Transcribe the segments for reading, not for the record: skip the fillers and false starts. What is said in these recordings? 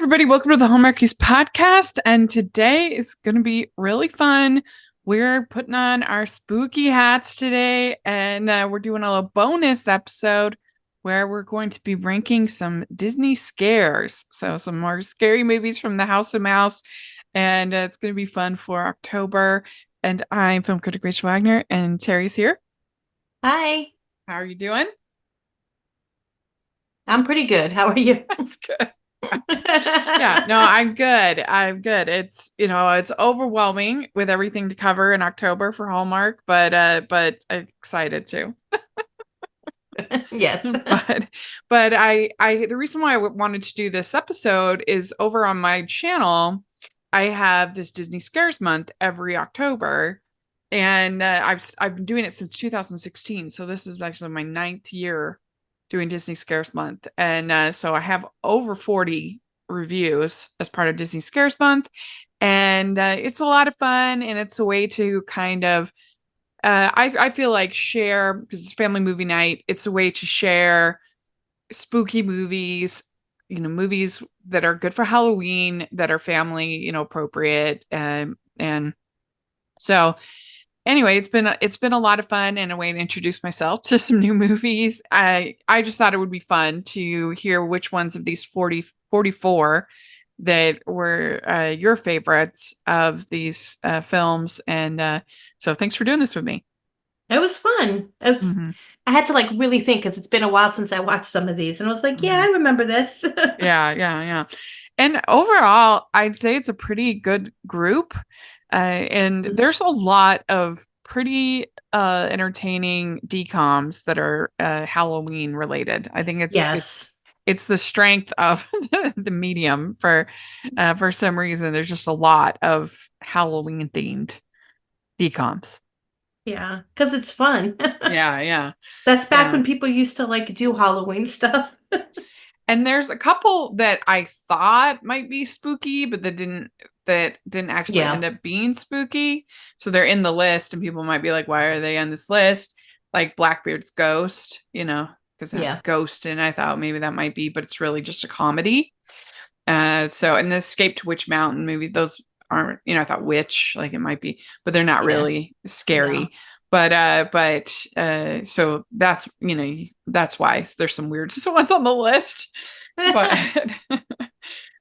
everybody. Welcome to the Hallmarkies podcast. And today is going to be really fun. We're putting on our spooky hats today, and we're doing a little bonus episode where we're going to be ranking some Disney scares. So, some more scary movies from the House of Mouse. And it's going to be fun for October. And I'm film critic Rachel Wagner, and Terry's here. Hi, How are you doing? I'm pretty good. How are you? That's good. Yeah, no, I'm good. I'm good. It's overwhelming with everything to cover in October for Hallmark, but I'm excited too. Yes. But the reason why I wanted to do this episode is over on my channel. I have this Disney Scares month every October, and I've been doing it since 2016. So this is actually my 9th year doing Disney Scares month, and so I have over 40 reviews as part of Disney Scares month, and it's a lot of fun, and it's a way to kind of I feel like share, because it's family movie night. It's a way to share spooky movies, movies that are good for Halloween, that are family, appropriate, and so anyway, it's been a lot of fun and a way to introduce myself to some new movies. I just thought it would be fun to hear which ones of these 44 that were your favorites of these films, and so thanks for doing this with me. It was fun. Hmm. I had to like really think because it's been a while since I watched some of these, and I was like, yeah, Hmm. I remember this. Yeah. And overall, I'd say it's a pretty good group. And there's a lot of pretty entertaining DComs that are Halloween related. I think Yes. it's the strength of the medium for some reason. There's just a lot of Halloween themed DComs. Yeah, because it's fun. Yeah. That's back Yeah. when people used to like do Halloween stuff. And there's a couple that I thought might be spooky, but that didn't actually Yeah. end up being spooky. So they're in the list, and people might be like, why are they on this list? Like Blackbeard's Ghost, because it has Yeah. ghost in it. I thought maybe that might be, but it's really just a comedy. And the Escape to Witch Mountain movie, those aren't, I thought Witch, like it might be, but they're not Yeah. really No. scary. But so that's why there's some weird ones on the list. But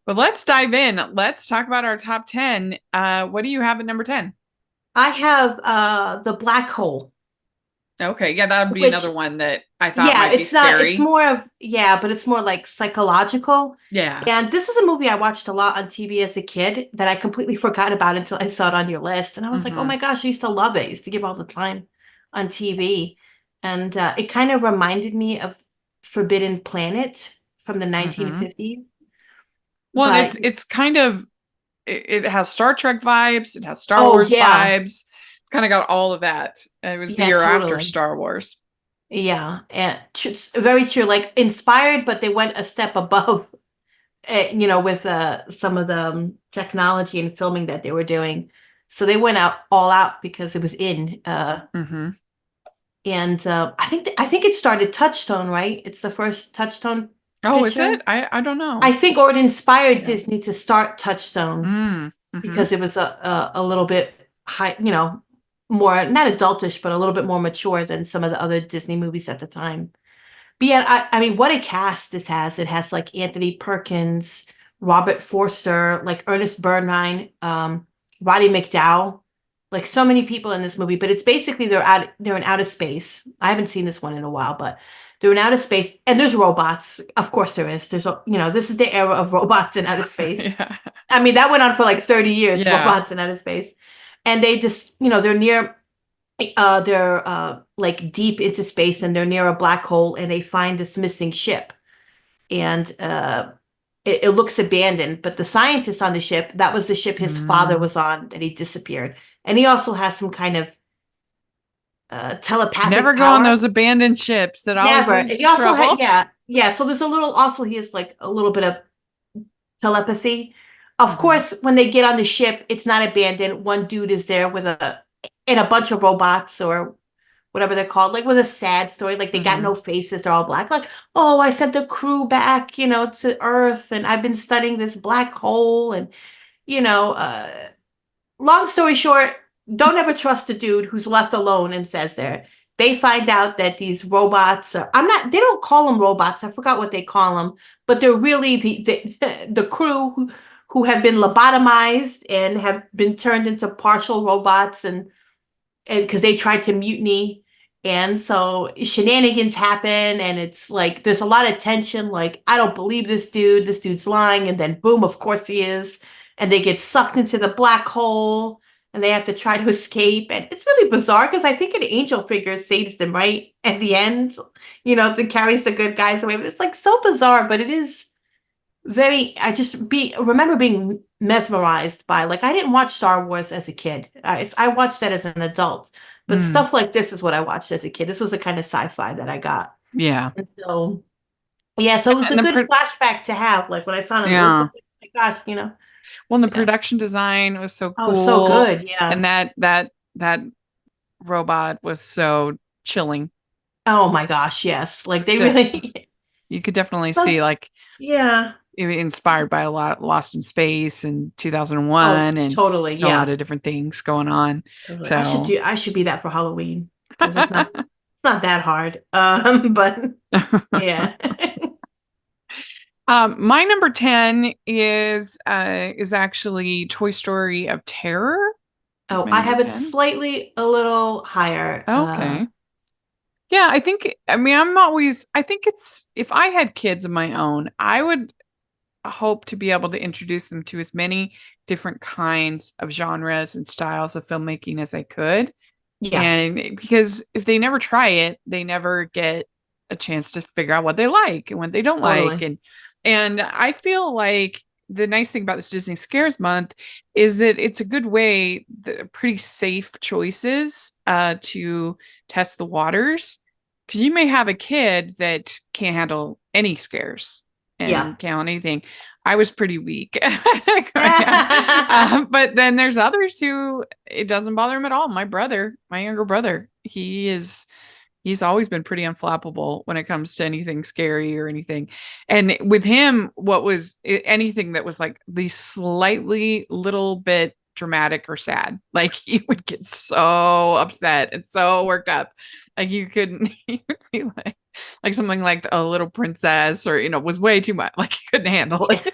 but let's dive in. Let's talk about our top 10. What do you have at number 10? I have the black hole. Okay, yeah, that would be Which another one that I thought Yeah, might be it's not, it's scary. more of, yeah, but it's more like psychological. Yeah. And this is a movie I watched a lot on TV as a kid that I completely forgot about until I saw it on your list. And I was like, oh Hmm. my gosh, I used to love it. I used to give all the time on TV. And it kind of reminded me of Forbidden Planet from the Hmm. 1950s. Well, and But it's kind of it has Star Trek vibes, it has Star oh Wars yeah, vibes. It's kind of got all of that. And it was the yeah, year after totally. Star Wars. Yeah, and very true. Like inspired, but they went a step above with some of the technology and filming that they were doing. So they went out all out because it was in. Hmm. And I think it started Touchstone, right? It's the first Touchstone Oh, is picture. it? I don't I know. think, or it inspired Yeah. Disney to start Touchstone Mm-hmm. because it was a little bit high, more not adultish, but a little bit more mature than some of the other Disney movies at the time. But yeah, I mean, what a cast this has. It has like Anthony Perkins, Robert Forster, like Ernest Bernheim, Roddy McDowall, like so many people in this movie. But it's basically they're in outer space. I haven't seen this one in a while, but they're in outer space, and there's robots. Of course, there is. This is the era of robots in outer space. Yeah. I mean, that went on for like 30 years, Yeah. robots in outer space, and they just, they're like deep into space and they're near a black hole and they find this missing ship and it looks abandoned, but the scientist on the ship, that was the ship his father Mm. was on that he disappeared, and he also has some kind of telepathic Never go on power. those abandoned ships. It always Never. And leads he to also had, trouble. yeah, so there's a little, also he has like a little bit of telepathy. Of Hmm. course, when they get on the ship, it's not abandoned. One dude is there with and a bunch of robots or whatever they're called, like with a sad story, like they got no faces, they're all black. Like, oh, I sent the crew back, to Earth, and I've been studying this black hole, and you know, long story short, don't ever trust a dude who's left alone and says there. They find out that these robots they don't call them robots. I forgot what they call them, but they're really the crew who have been lobotomized and have been turned into partial robots, and because they tried to mutiny. And so shenanigans happen, and it's like there's a lot of tension. Like, I don't believe this dude. This dude's lying. And then, boom, of course he is. And they get sucked into the black hole, and they have to try to escape. And it's really bizarre because I think an angel figure saves them right at the end, that carries the good guys away. But it's like so bizarre, but it is very. Remember being mesmerized by, like, I didn't watch Star Wars as a kid. I watched that as an adult, but stuff like this is what I watched as a kid. This was the kind of sci-fi that I got. Yeah. And so yeah, so it was a good flashback to have. Like when I saw it, it was like, oh my gosh. Well, and the production design was so cool. Oh, so good. Yeah. And that robot was so chilling. Oh my gosh, yes. Like they really you could definitely see, like, yeah, inspired by a lot Lost in Space and 2001 and totally, yeah, a lot of different things going on. Totally. So I should be that for Halloween because it's not that hard. But yeah. My number 10 is actually Toy Story of Terror. Oh, I have it slightly a little higher. Okay. Yeah, I think it's, if I had kids of my own, I would hope to be able to introduce them to as many different kinds of genres and styles of filmmaking as I could. Yeah. And because if they never try it, they never get a chance to figure out what they like and what they don't like. And I feel like the nice thing about this Disney Scares Month is that it's a good way, pretty safe choices to test the waters. Because you may have a kid that can't handle any scares and can't handle anything. I was pretty weak. But then there's others who it doesn't bother him at all. My younger brother, he's always been pretty unflappable when it comes to anything scary or anything. And with him, anything that was like the slightly little bit dramatic or sad, like he would get so upset and so worked up. Like he would be like something like A Little Princess, or was way too much. Like he couldn't handle it.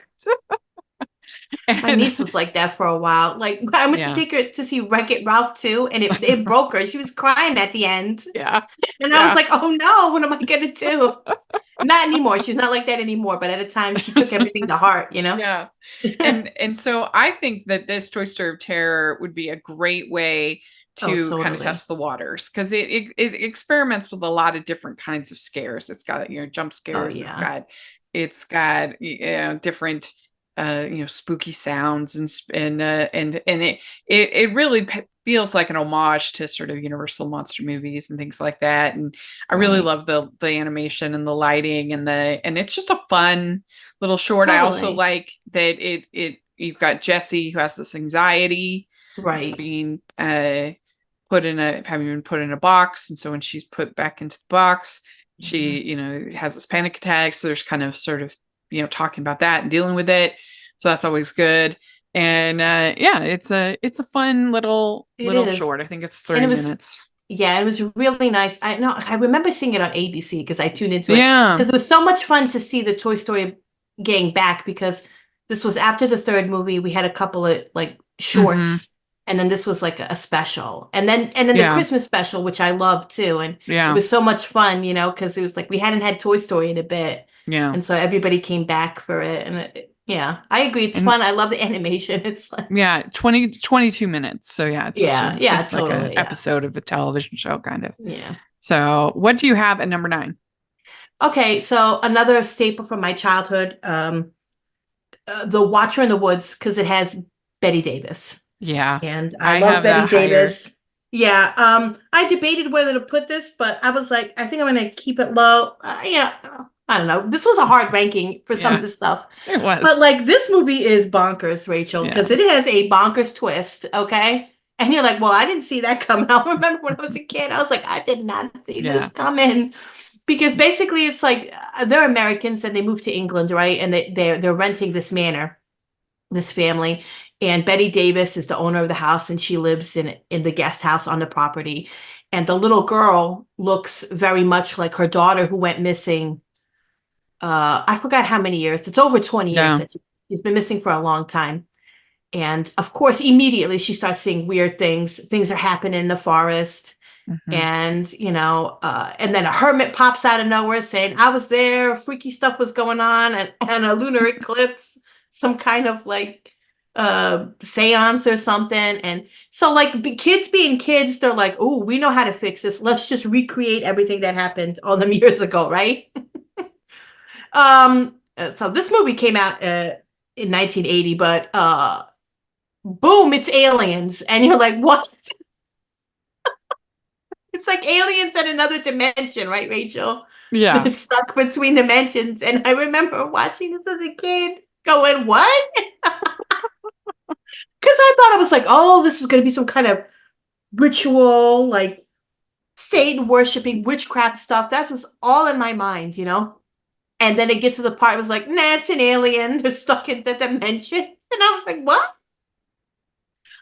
My niece was like that for a while. Like I went to take her to see Wreck-It Ralph 2, and it broke her. She was crying at the end. Yeah. And I was like, oh no, what am I gonna do? Not anymore. She's not like that anymore. But at a time, she took everything to heart, Yeah. And so I think that this Toy Story of Terror would be a great way to kind of test the waters, because it experiments with a lot of different kinds of scares. It's got jump scares. It's got different spooky sounds and it really feels like an homage to sort of Universal monster movies and things like that. And I really love the animation and the lighting and it's just a fun little short. I also like that you've got Jessie, who has this anxiety, being having been put in a box, and so when she's put back into the box, she has this panic attack. So there's kind of sort of talking about that and dealing with it. So that's always good. And it's a fun little short. I think it's 30 minutes. Yeah, it was really nice. I remember seeing it on ABC because I tuned into it. Yeah. Because it was so much fun to see the Toy Story gang back, because this was after the third movie. We had a couple of like shorts, and then this was like a special. And then the Christmas special, which I loved too. And it was so much fun, because it was like we hadn't had Toy Story in a bit. Yeah. And so everybody came back for it. And I agree. It's fun. I love the animation. It's like 22 minutes. So it's it's totally, like an episode of a television show, kind of. Yeah. So what do you have at number 9? Okay, so another staple from my childhood, The Watcher in the Woods, because it has Betty Davis. Yeah. And I love Betty Davis. Yeah. I debated whether to put this, but I was like, I think I'm going to keep it low. I don't know. This was a hard ranking for some of the stuff. It was. But like this movie is bonkers, Rachel, because it has a bonkers twist, okay? And you're like, well, I didn't see that coming. I remember when I was a kid, I was like, I did not see this Yeah. coming. Because basically it's like they're Americans and they moved to England, right? And they're renting this manor, this family. And Betty Davis is the owner of the house and she lives in the guest house on the property. And the little girl looks very much like her daughter who went missing. I forgot how many years. It's over 20 years Yeah. that she's been missing for a long time. And of course, immediately she starts seeing weird things. Things are happening in the forest. Hmm. And then a hermit pops out of nowhere saying, I was there, freaky stuff was going on, and a lunar eclipse, some kind of like seance or something. And so like kids being kids, they're like, oh, we know how to fix this. Let's just recreate everything that happened all them years ago, right? So this movie came out in 1980, but boom, it's aliens. And you're like, what? It's like aliens in another dimension, right, Rachel? They're Yeah. stuck between dimensions. And I remember watching this as a kid going, what? Because I thought it was like, oh, this is going to be some kind of ritual, like Satan worshiping witchcraft stuff. That was all in my mind, you know? And then it gets to the part, it was like, nah, it's an alien. They're stuck in the dimension. And I was like, what?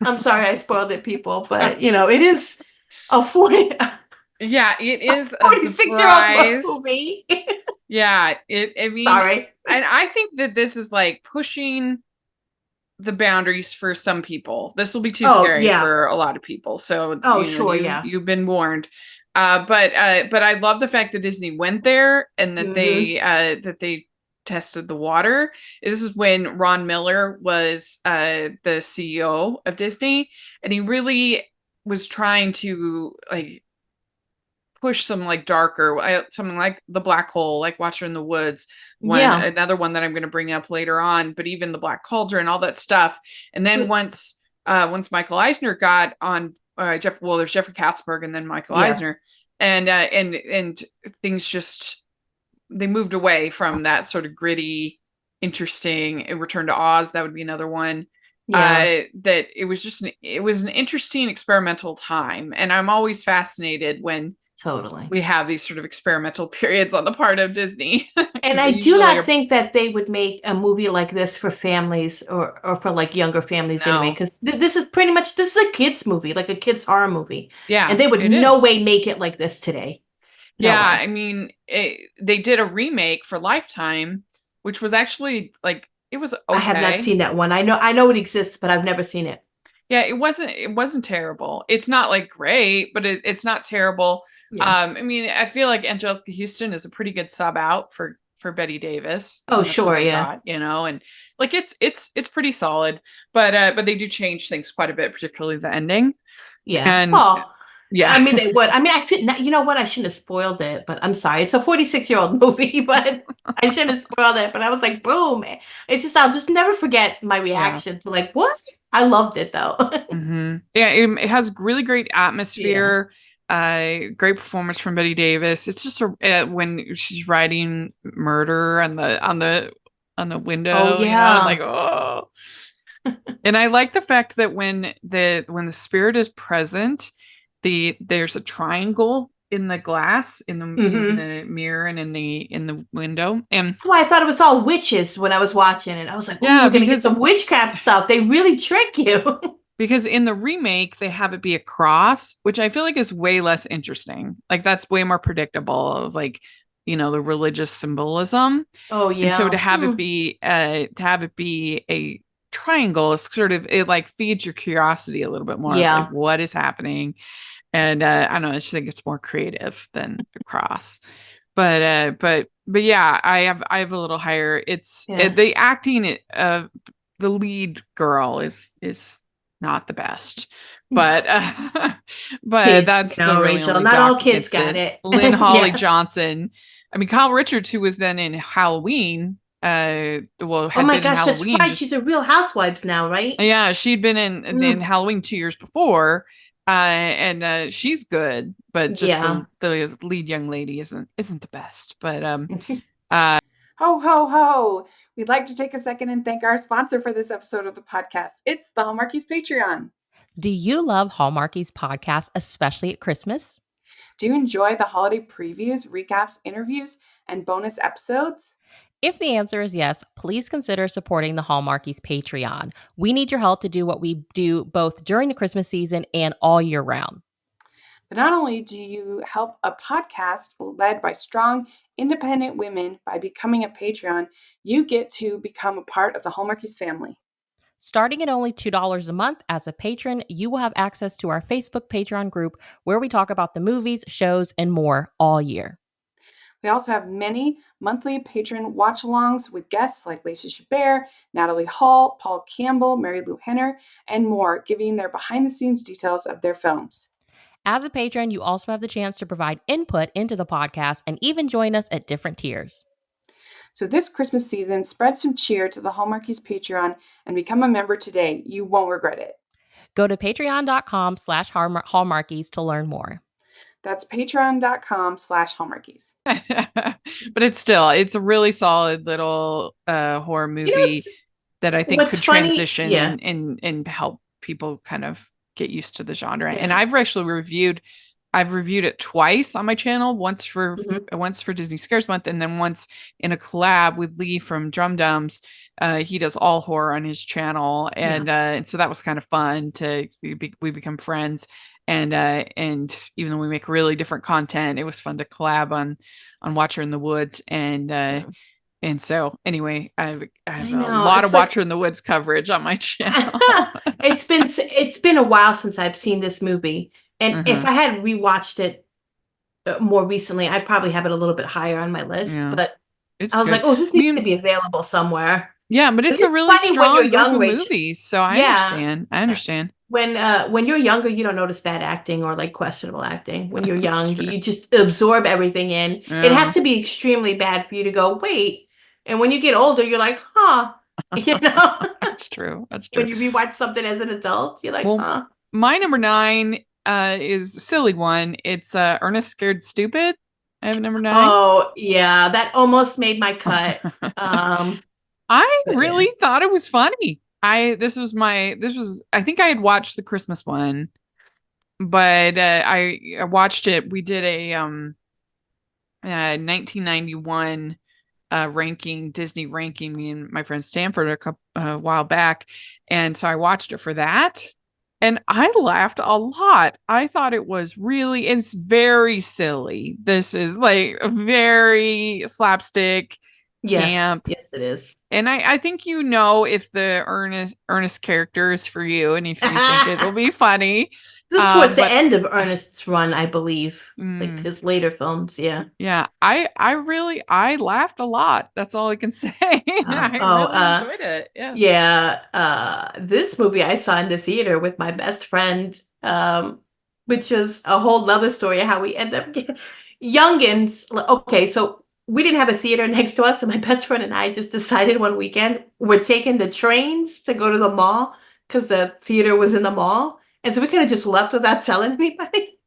I'm sorry I spoiled it, people, but it is a 40, Yeah, it is a 46-year-old surprise. movie. Yeah, I mean, Sorry. and I think that this is like pushing the boundaries for some people. This will be too Oh, scary yeah. for a lot of people. So, Oh, sure, you yeah. you've been warned. But I love the fact that Disney went there and Hmm. that they tested the water. This is when Ron Miller was the CEO of Disney, and he really was trying to like push some like darker, something like the black hole, like Watcher in the Woods, Yeah. another one that I'm going to bring up later on, but even the Black Cauldron, all that stuff. And then once Michael Eisner got on, there's Jeffrey Katzenberg and then Michael Yeah. Eisner, and things just they moved away from that sort of gritty, interesting Return to Oz. That would be another one. Yeah. That it was an interesting experimental time, and I'm always fascinated when Totally. we have these sort of experimental periods on the part of Disney And because they I do usually not are think that they would make a movie like this for families or for like younger families anyway, no, because this is a kids movie, like a kids horror movie, yeah, and they would it no is. way make it like this today. No Yeah, way. I mean, they did a remake for Lifetime, which was actually like it was I have not okay. seen that one. I know it exists, but I've never seen it. Yeah, it wasn't terrible. It's not like great, but it's not terrible. Yeah. I mean, I feel like Angelica Houston is a pretty good sub out for Betty Davis, Oh, and that's what sure, they yeah. got, and like it's pretty solid, but they do change things quite a bit, particularly the ending. Yeah. And Well, yeah, I mean, they would. I mean, I feel, you know what? I shouldn't have spoiled it, but I'm sorry. It's a 46-year-old movie, but I shouldn't have spoiled it. But I was like, boom. I'll just never forget my yeah. reaction to like, what? I loved it though. Yeah, it has really great Yeah. atmosphere. Great performance from Betty Davis. It's just when she's writing murder on the Oh, window, and like yeah. oh. And I like the fact that when the spirit is present, there's a triangle in the glass in Hmm. the mirror and in the window. And That's why I thought it was all witches when I was watching it. I was like, oh, yeah, we're going to get some witchcraft stuff. They really trick you. because in the remake they have it be a cross, which I feel like is way less interesting. Like that's way more predictable of like the religious symbolism. Oh, And so to yeah. have it be a triangle is sort of it like feeds your curiosity a little bit more of like Yeah. what is happening. And I don't know, I just think it's more creative than the cross. But yeah, I have a little higher. It's Yeah. the acting the lead girl is not the best. But but Kids, that's the really Rachel. only Not all dock kids against got it. it. Lynn Holly Yeah. Johnson. I mean, Kyle Richards, who was then in Halloween, Oh had my been in gosh, that's Halloween. right. She's Just a Real Housewives now, right? yeah, she'd been in Mm, Halloween 2 years before, and she's good, but just yeah. the lead young lady isn't the best. But uh, Ho, ho, ho. We'd like to take a second and thank our sponsor for this episode of the podcast. It's the Hallmarkies Patreon. Do you love Hallmarky's podcast, especially at Christmas? Do you enjoy the holiday previews, recaps, interviews, and bonus episodes? If the answer is yes, please consider supporting the Hallmarkies Patreon. We need your help to do what we do both during the Christmas season and all year round. But not only do you help a podcast led by strong, independent women by becoming a Patreon, you get to become a part of the Hallmarkies family. Starting at only $2 a month as a patron, you will have access to our Facebook Patreon group where we talk about the movies, shows, and more all year. We also have many monthly patron watch-alongs with guests like Lacey Chabert, Natalie Hall, Paul Campbell, Mary Lou Henner, and more, giving their behind-the-scenes details of their films. As a patron, you also have the chance to provide input into the podcast and even join us at different tiers. So this Christmas season, spread some cheer to the Hallmarkies Patreon and become a member today. You won't regret it. Go to patreon.com/Hallmarkies to learn more. That's patreon.com/Hallmarkies. But it's a really solid little horror movie that I think could transition and help people kind of get used to the genre. Yeah. And I've reviewed it twice on my channel, once for Disney Scares Month, and then once in a collab with Lee from Drum Dums. He does all horror on his channel, and so that was kind of fun we become friends. And even though we make really different content, it was fun to collab on Watcher in the Woods. And so anyway, I have a lot of Watcher in the Woods coverage on my channel. It's been a while since I've seen this movie. And if I had rewatched it more recently, I'd probably have it a little bit higher on my list. Yeah. But I was like, this needs to be available somewhere. Yeah, but it's a really strong group of movies. So I understand. When you're younger, you don't notice bad acting or like questionable acting. When you're young, you just absorb everything in. Yeah. It has to be extremely bad for you to go, wait. And when you get older, you're like, you know? That's true. When you rewatch something as an adult, you're like, My number 9 is a silly one. It's Ernest Scared Stupid. I have number 9. Oh, yeah. That almost made my cut. I really thought it was funny. I think I had watched the Christmas one, but I watched it. We did a 1991 Disney ranking, me and my friend Stanford a while back, and so I watched it for that, and I laughed a lot. I thought it's very silly. This is like a very slapstick camp. Yes, it is. And I think if the Ernest character is for you, and if you think it'll be funny. This is towards the end of Ernest's run, I believe, like his later films. Yeah. Yeah, I laughed a lot. That's all I can say. I really enjoyed it. Yeah. Yeah. This movie I saw in the theater with my best friend, which was a whole nother story of how we end up youngins. Okay, so we didn't have a theater next to us, and my best friend and I just decided one weekend we're taking the trains to go to the mall because the theater was in the mall. And so we could have just left without telling anybody.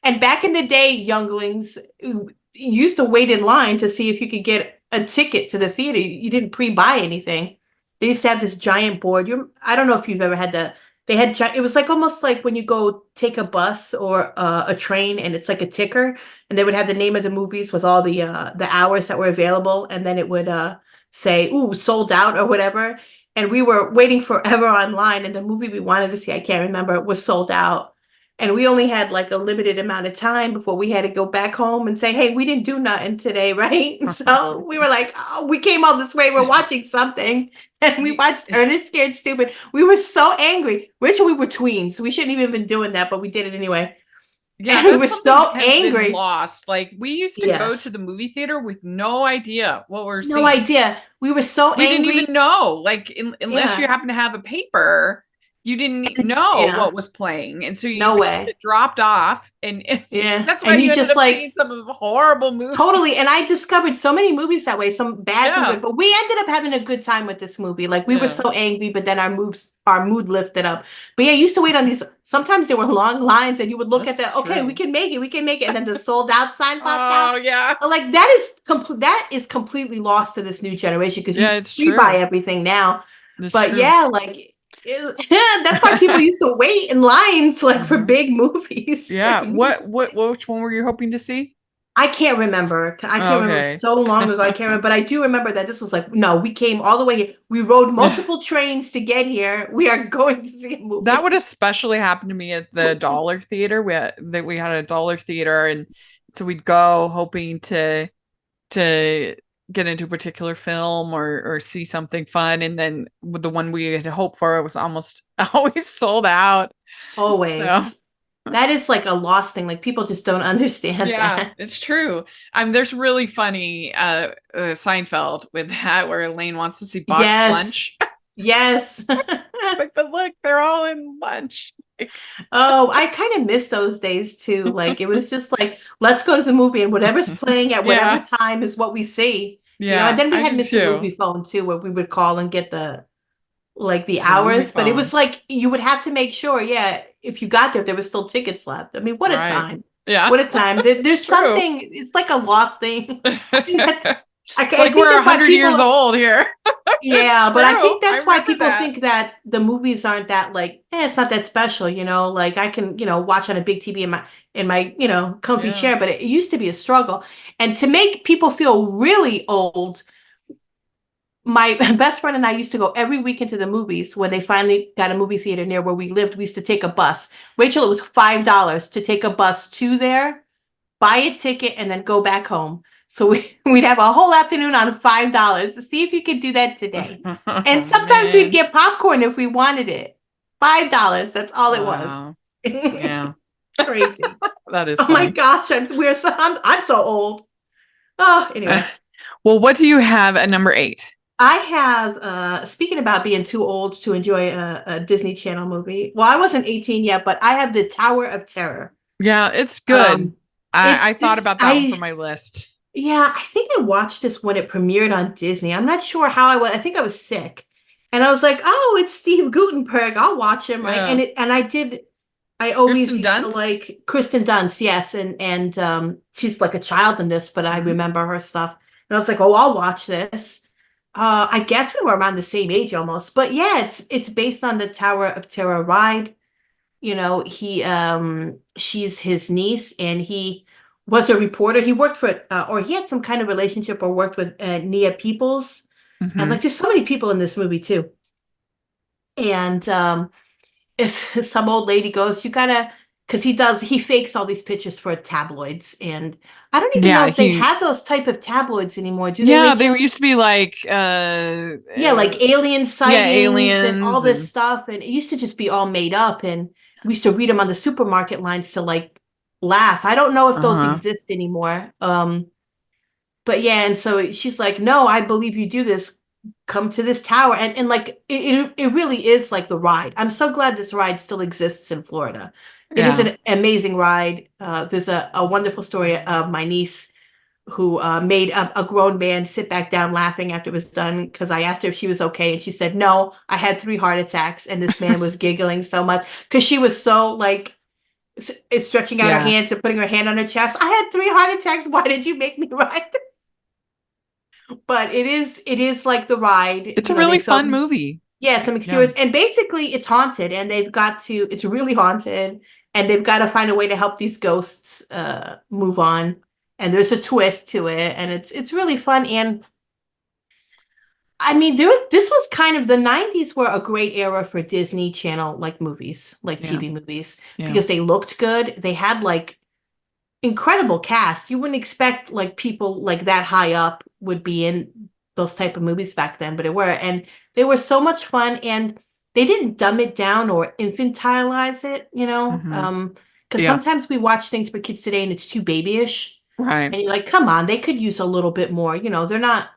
And back in the day, younglings used to wait in line to see if you could get a ticket to the theater. You didn't pre-buy anything. They used to have this giant board. I don't know if you've ever had it was like almost like when you go take a bus or a train, and it's like a ticker, and they would have the name of the movies with all the hours that were available, and then it would say, sold out or whatever. And we were waiting forever online, and the movie we wanted to see, I can't remember, was sold out. And we only had like a limited amount of time before we had to go back home and say, hey, we didn't do nothing today, right? So we were like, we came all this way, we're watching something. And we watched Ernest Scared Stupid. We were so angry. Rachel, we were tweens. We shouldn't even been doing that, but we did it anyway. Yeah, we were so angry. Lost. Like, we used to go to the movie theater with no idea what we're seeing. No idea. We were so angry. We didn't even know. Like, unless you happen to have a paper, you didn't know what was playing. And so it dropped off. And that's why you ended up seeing some of the horrible movies. Totally. And I discovered so many movies that way, some bad, some good. But we ended up having a good time with this movie. Like, we were so angry, but then our mood lifted up. But yeah, I used to wait on these. Sometimes there were long lines, and you would look at that. Okay, we can make it. And then the sold out sign popped out. Oh, yeah. But like, that is completely lost to this new generation because you buy everything now. That's true. Yeah, like. That's why people used to wait in lines like for big movies. Yeah. Which one were you hoping to see? I can't remember. I can't remember. It was so long ago. I can't remember. But I do remember that this was like, no, we came all the way here. We rode multiple trains to get here. We are going to see a movie. That would especially happen to me at the Dollar Theater. We had a Dollar Theater, and so we'd go hoping to get into a particular film or see something fun, and then with the one we had hoped for, it was almost always sold out. Always. So. That is like a lost thing. Like people just don't understand that. It's true. There's really funny Seinfeld with that where Elaine wants to see boxed lunch. Yes. Like, but look, they're all in lunch. Oh, I kind of miss those days too. Like it was just like, let's go to the movie and whatever's playing at whatever time is what we see. Yeah. And then we had Mr. Movie Phone too, where we would call and get the hours. But it was like you would have to make sure, if you got there was still tickets left. I mean, what a time. Yeah. What a time. There's something, it's like a lost thing. I think like we're 100 years old here. Yeah, but I think that's why people think that the movies aren't that like, it's not that special, like I can, watch on a big TV in my comfy chair, but it used to be a struggle. And to make people feel really old, my best friend and I used to go every weekend to the movies when they finally got a movie theater near where we lived. We used to take a bus. Rachel, it was $5 to take a bus to there, buy a ticket, and then go back home. So we'd have a whole afternoon on $5 to see if you could do that today. And sometimes we'd get popcorn if we wanted it. $5. That's all it was. Yeah. Crazy. That is funny. My gosh. I'm so old. Oh, anyway. Well, what do you have at number 8? I have, speaking about being too old to enjoy a Disney Channel movie. Well, I wasn't 18 yet, but I have The Tower of Terror. Yeah, it's good. I thought about that one for my list. Yeah, I think I watched this when it premiered on Disney. I'm not sure how I was. I think I was sick. And I was like, oh, it's Steve Guttenberg. I'll watch him. Right. And I always used to like Kristen Dunst, yes. And she's like a child in this, but I remember her stuff. And I was like, oh, I'll watch this. I guess we were around the same age almost. But yeah, it's based on the Tower of Terror ride. She's his niece, and he was a reporter. He worked for, or he had some kind of relationship or worked with Nia Peoples. And like, there's so many people in this movie too. And if some old lady goes, you gotta, because he fakes all these pictures for tabloids. And I don't even know if they have those type of tabloids anymore. Do they? Yeah, they used to be like, like alien sightings and all this stuff. And it used to just be all made up. And we used to read them on the supermarket lines to like laugh. I don't know if those exist anymore. But yeah, and so she's like, no, I believe you do this. Come to this tower. And like, it really is like the ride. I'm so glad this ride still exists in Florida. It is an amazing ride. There's a wonderful story of my niece who made a grown man sit back down laughing after it was done because I asked her if she was okay. And she said, no, I had 3 heart attacks. And this man was giggling so much because she was so like, stretching out her hands and putting her hand on her chest. I had 3 heart attacks. Why did you make me ride this? But it is like the ride. It's a really fun movie. Yeah, some exteriors. And basically it's haunted and it's really haunted and they've got to find a way to help these ghosts move on. And there's a twist to it and it's really fun. And I mean, this was kind of, the 90s were a great era for Disney Channel like movies, like TV movies, because they looked good. They had like incredible cast. You wouldn't expect like people like that high up would be in those type of movies back then, but it were, and they were so much fun, and they didn't dumb it down or infantilize it, because sometimes we watch things for kids today and it's too babyish, right? And you're like, come on, they could use a little bit more, they're not.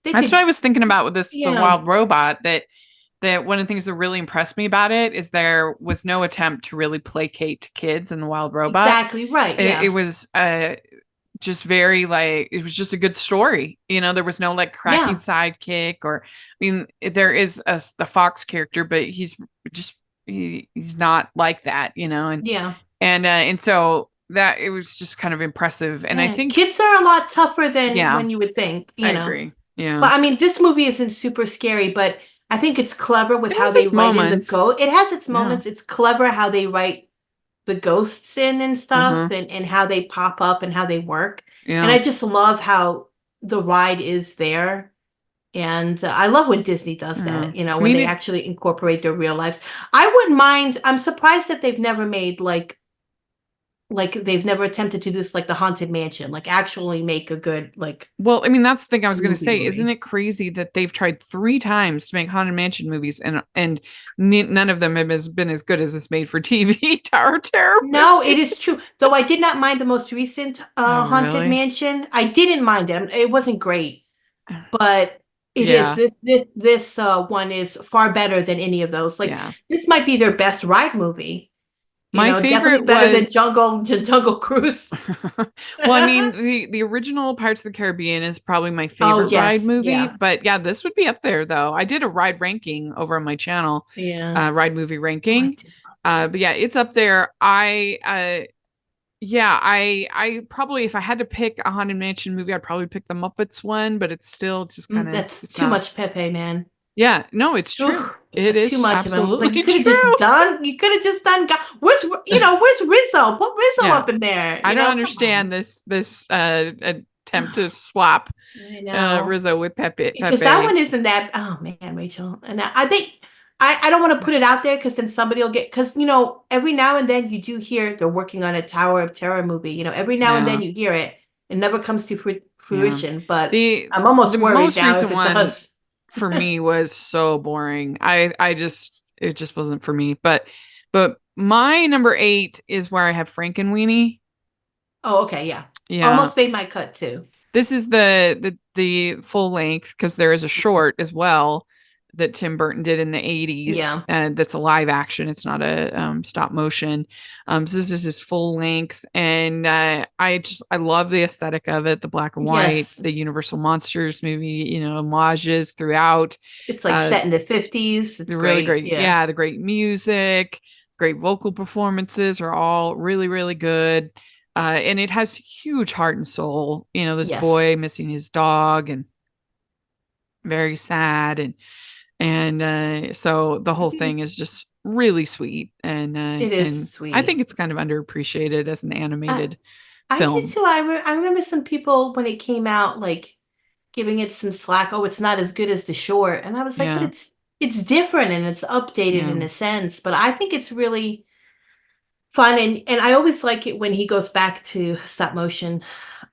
That's what I was thinking about with this The Wild Robot, that one of the things that really impressed me about it is there was no attempt to really placate to kids in The Wild Robot. Exactly right. It was just very like, it was just a good story. There was no like cracking sidekick or, I mean, there is the Fox character, but he's not like that, and so that it was just kind of impressive. And I think kids are a lot tougher than when you would think, I agree. Yeah. But I mean, this movie isn't super scary, but I think it's clever with how they write in the ghost. It has its moments. It's clever how they write the ghosts in and stuff, and how they pop up and how they work. And I just love how the ride is there. And I love when Disney does that, when they actually incorporate their real lives. I wouldn't mind. I'm surprised that they've never made like they've never attempted to do this, like the Haunted Mansion, like actually make a good, like. Well, I mean, that's the thing I was going to say. Isn't it crazy that they've tried 3 times to make Haunted Mansion movies, and none of them have been as good as this made for TV Tower of Terror? No, it is true. Though I did not mind the most recent Haunted Mansion. I didn't mind it. It wasn't great, but it is. This one is far better than any of those. Like this might be their best ride movie. My favorite better than Jungle Cruise. Well, I mean, the original Pirates of the Caribbean is probably my favorite ride movie. But yeah, this would be up there though. I did a ride ranking over on my channel. Ride movie ranking. But yeah, it's up there. I probably, if I had to pick a Haunted Mansion movie, I'd probably pick the Muppets one, but it's still just kind of that's too much Pepe, man. Yeah, no, it's true. It is too much absolutely of him. Like, you could have just done. Where's Rizzo? Put Rizzo up in there. I don't understand this attempt to swap Rizzo with Pepe. Because that one isn't that. Oh man, Rachel, and I think I don't want to put it out there because then somebody will get, because every now and then you do hear they're working on a Tower of Terror movie. Every now and then you hear it. It never comes to fruition, but I'm almost worried now if it does. For me was so boring. It just wasn't for me. But my number 8 is where I have Frankenweenie. Oh, okay, yeah. Almost made my cut too. This is the full length, because there is a short as well that Tim Burton did in the 80s. Yeah. And that's a live action. It's not a stop motion. So this is his full length. And I love the aesthetic of it, the black and white, the Universal Monsters movie, homages throughout. It's like set in the 50s. It's really great. Yeah, the great music, great vocal performances are all really, really good. And it has huge heart and soul. This boy missing his dog and very sad, and so the whole thing is just really sweet, and it is sweet. I think it's kind of underappreciated as an animated film. I did too. I remember some people when it came out, like giving it some slack. Oh, it's not as good as the short, and I was like, but it's different and it's updated in a sense. But I think it's really fun, and I always like it when he goes back to stop motion.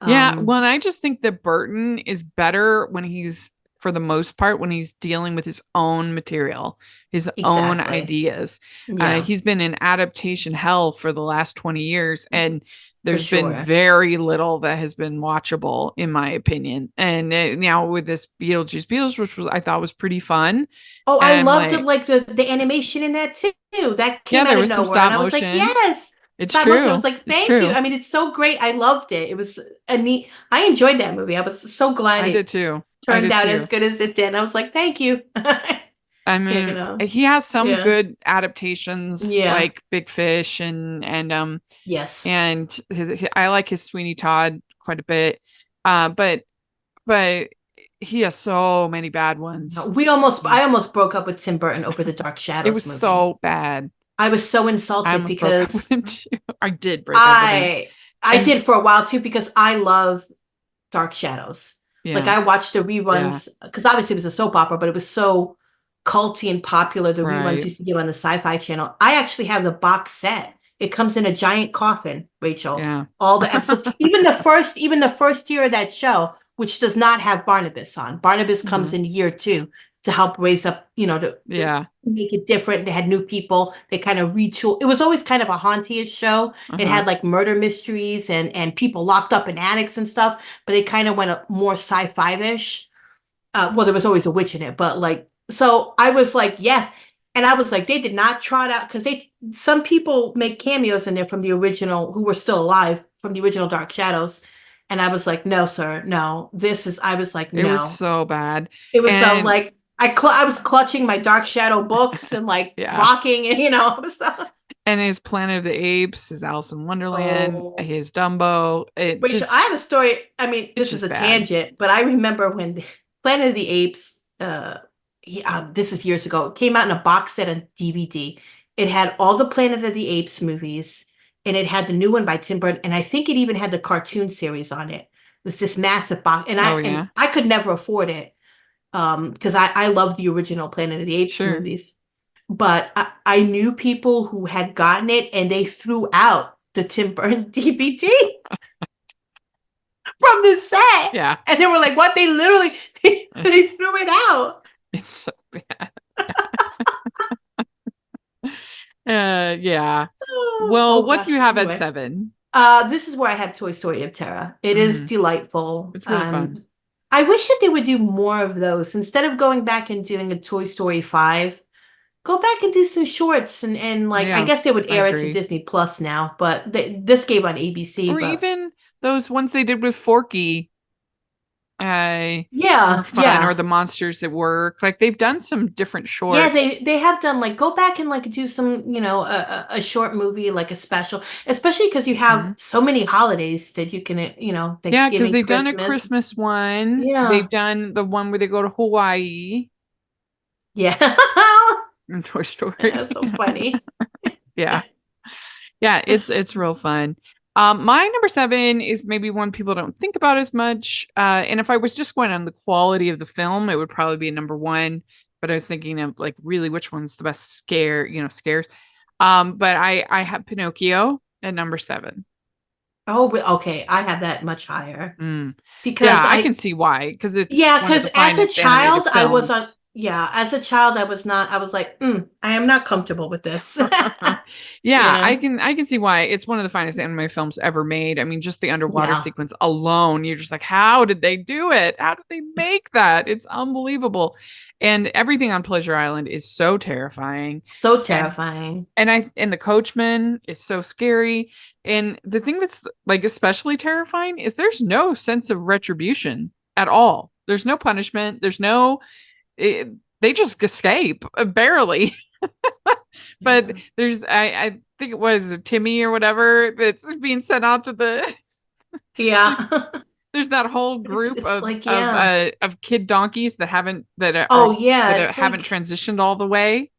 Well, and I just think that Burton is better when he's, for the most part, when he's dealing with his own material, his own ideas. He's been in adaptation hell for the last 20 years, and there's been very little that has been watchable, in my opinion. And now with this Beetlejuice, which I thought was pretty fun. Oh, I loved it, like the animation in that too. That came out of nowhere, and I was like, yes. It's true. I was like, thank you. I mean, it's so great. I loved it. It was I enjoyed that movie. I was so glad I did too. Turned out as good as it did. And I was like, thank you. I mean, he has some good adaptations, like Big Fish and yes, and I like his Sweeney Todd quite a bit, but he has so many bad ones. I almost broke up with Tim Burton over the Dark Shadows. It was movie. So bad. I was so insulted because I did break up with him. I did for a while too, because I love Dark Shadows. Yeah. Like I watched the reruns because obviously it was a soap opera, but it was so culty and popular. The reruns used to give on the Sci-Fi Channel. I actually have the box set. It comes in a giant coffin, Rachel. Yeah. All the episodes, even the first year of that show, which does not have Barnabas on. Barnabas comes in year 2 to help raise up, to make it different. They had new people. They kind of retool. It was always kind of a haunty-ish show. It had like murder mysteries and people locked up in attics and stuff, but it kind of went more sci-fi-ish. Well, there was always a witch in it, but like, so I was like, yes. And I was like, they did not trot out, because some people make cameos in there from the original, who were still alive from the original Dark Shadows. And I was like, no, sir, no. I was like, no. It was so bad. It was so like, I was clutching my Dark Shadow books and like rocking, and and his Planet of the Apes, his Alice in Wonderland, his Dumbo. I have a story. I mean, this is a tangent, but I remember when Planet of the Apes, this is years ago. It came out in a box set on DVD. It had all the Planet of the Apes movies, and it had the new one by Tim Burton, and I think it even had the cartoon series on it. It was this massive box, and I could never afford it because I love the original Planet of the Apes movies. But I knew people who had gotten it, and they threw out the Tim Burton DVD from the set. Yeah. And they were like, what? They literally, they threw it out. It's so bad. Yeah. Well, what do you have at 7? This is where I have Toy Story of Terror. It is delightful. It's really fun. I wish that they would do more of those. Instead of going back and doing a Toy Story 5, go back and do some shorts and like, I guess they would air it to Disney Plus now, but this gave on ABC. Or even those ones they did with Forky. Fun, or the Monsters at Work. Like, they've done some different shorts. Yeah, they have done, like, go back and like do some, a short movie, like a special, especially because you have so many holidays that you can, Thanksgiving, yeah, because they've done a Christmas one. Yeah, they've done the one where they go to Hawaii. Yeah. In Toy Story. That's so funny. Yeah, it's real fun. My number 7 is maybe one people don't think about as much. And if I was just going on the quality of the film, it would probably be a number 1. But I was thinking of like really which one's the best scares. But I have Pinocchio at number 7. Oh, okay. I have that much higher because I can see why. Because because as a child, I was on. Yeah, as a child, I was like, I am not comfortable with this. I can see why. It's one of the finest anime films ever made. I mean, just the underwater sequence alone, you're just like, how did they do it? How did they make that? It's unbelievable. And everything on Pleasure Island is so terrifying. So terrifying. And the coachman is so scary. And the thing that's like especially terrifying is there's no sense of retribution at all. There's no punishment. There's no they just escape barely. But there's I think it was Timmy or whatever that's being sent out to the there's that whole group of kid donkeys that haven't transitioned all the way.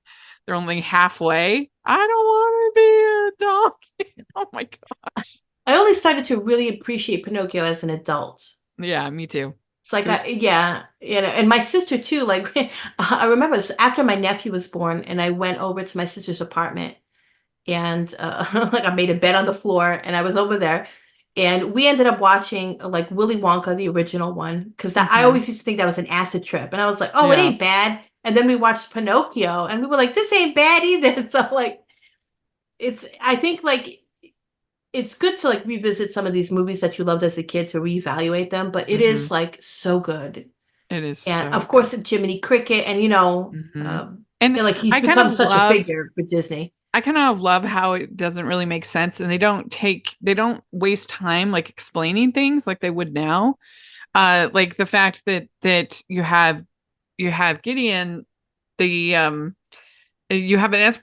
They're only halfway. I don't want to be a donkey. Oh my gosh. I only started to really appreciate Pinocchio as an adult. Yeah, me too. It's like, and my sister too. Like, I remember after my nephew was born, and I went over to my sister's apartment, and like I made a bed on the floor, and I was over there, and we ended up watching like Willy Wonka, the original one, because I always used to think that was an acid trip, and I was like, oh, it ain't bad. And then we watched Pinocchio, and we were like, this ain't bad either. So like, I think like. It's good to like revisit some of these movies that you loved as a kid to reevaluate them, but it is like so good. It is, and of course, Jiminy Cricket, and and like he's become such a figure for Disney. I kind of love how it doesn't really make sense, and they don't waste time like explaining things like they would now. Like the fact that you have Gideon, you have an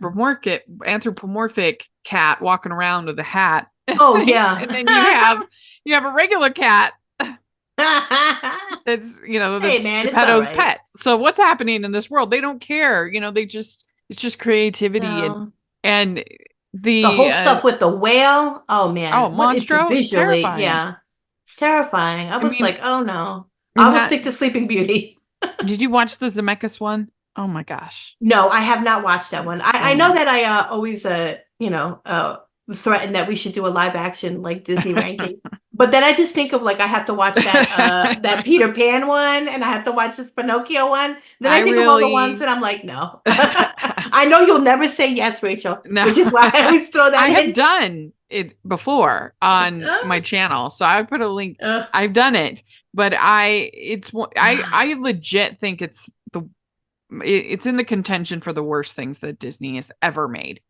anthropomorphic cat walking around with a hat. Oh yeah. And then you have a regular cat that's Geppetto's pet. So what's happening in this world? They don't care. It's just creativity and the whole stuff with the whale. Oh man. Oh, Monstro, visually, terrifying. Yeah. It's terrifying. I was like, oh no. I will stick to Sleeping Beauty. Did you watch the Zemeckis one? Oh my gosh. No, I have not watched that one. I know that I always threatened that we should do a live action like Disney ranking. But then I just think of like I have to watch that that Peter Pan one, and I have to watch this Pinocchio one. Then I think of all the ones and I'm like, no. I know you'll never say yes, Rachel. No. Which is why I always throw that in. I have done it before on my channel. So I put a link. I've done it. But I legit think it's in the contention for the worst things that Disney has ever made,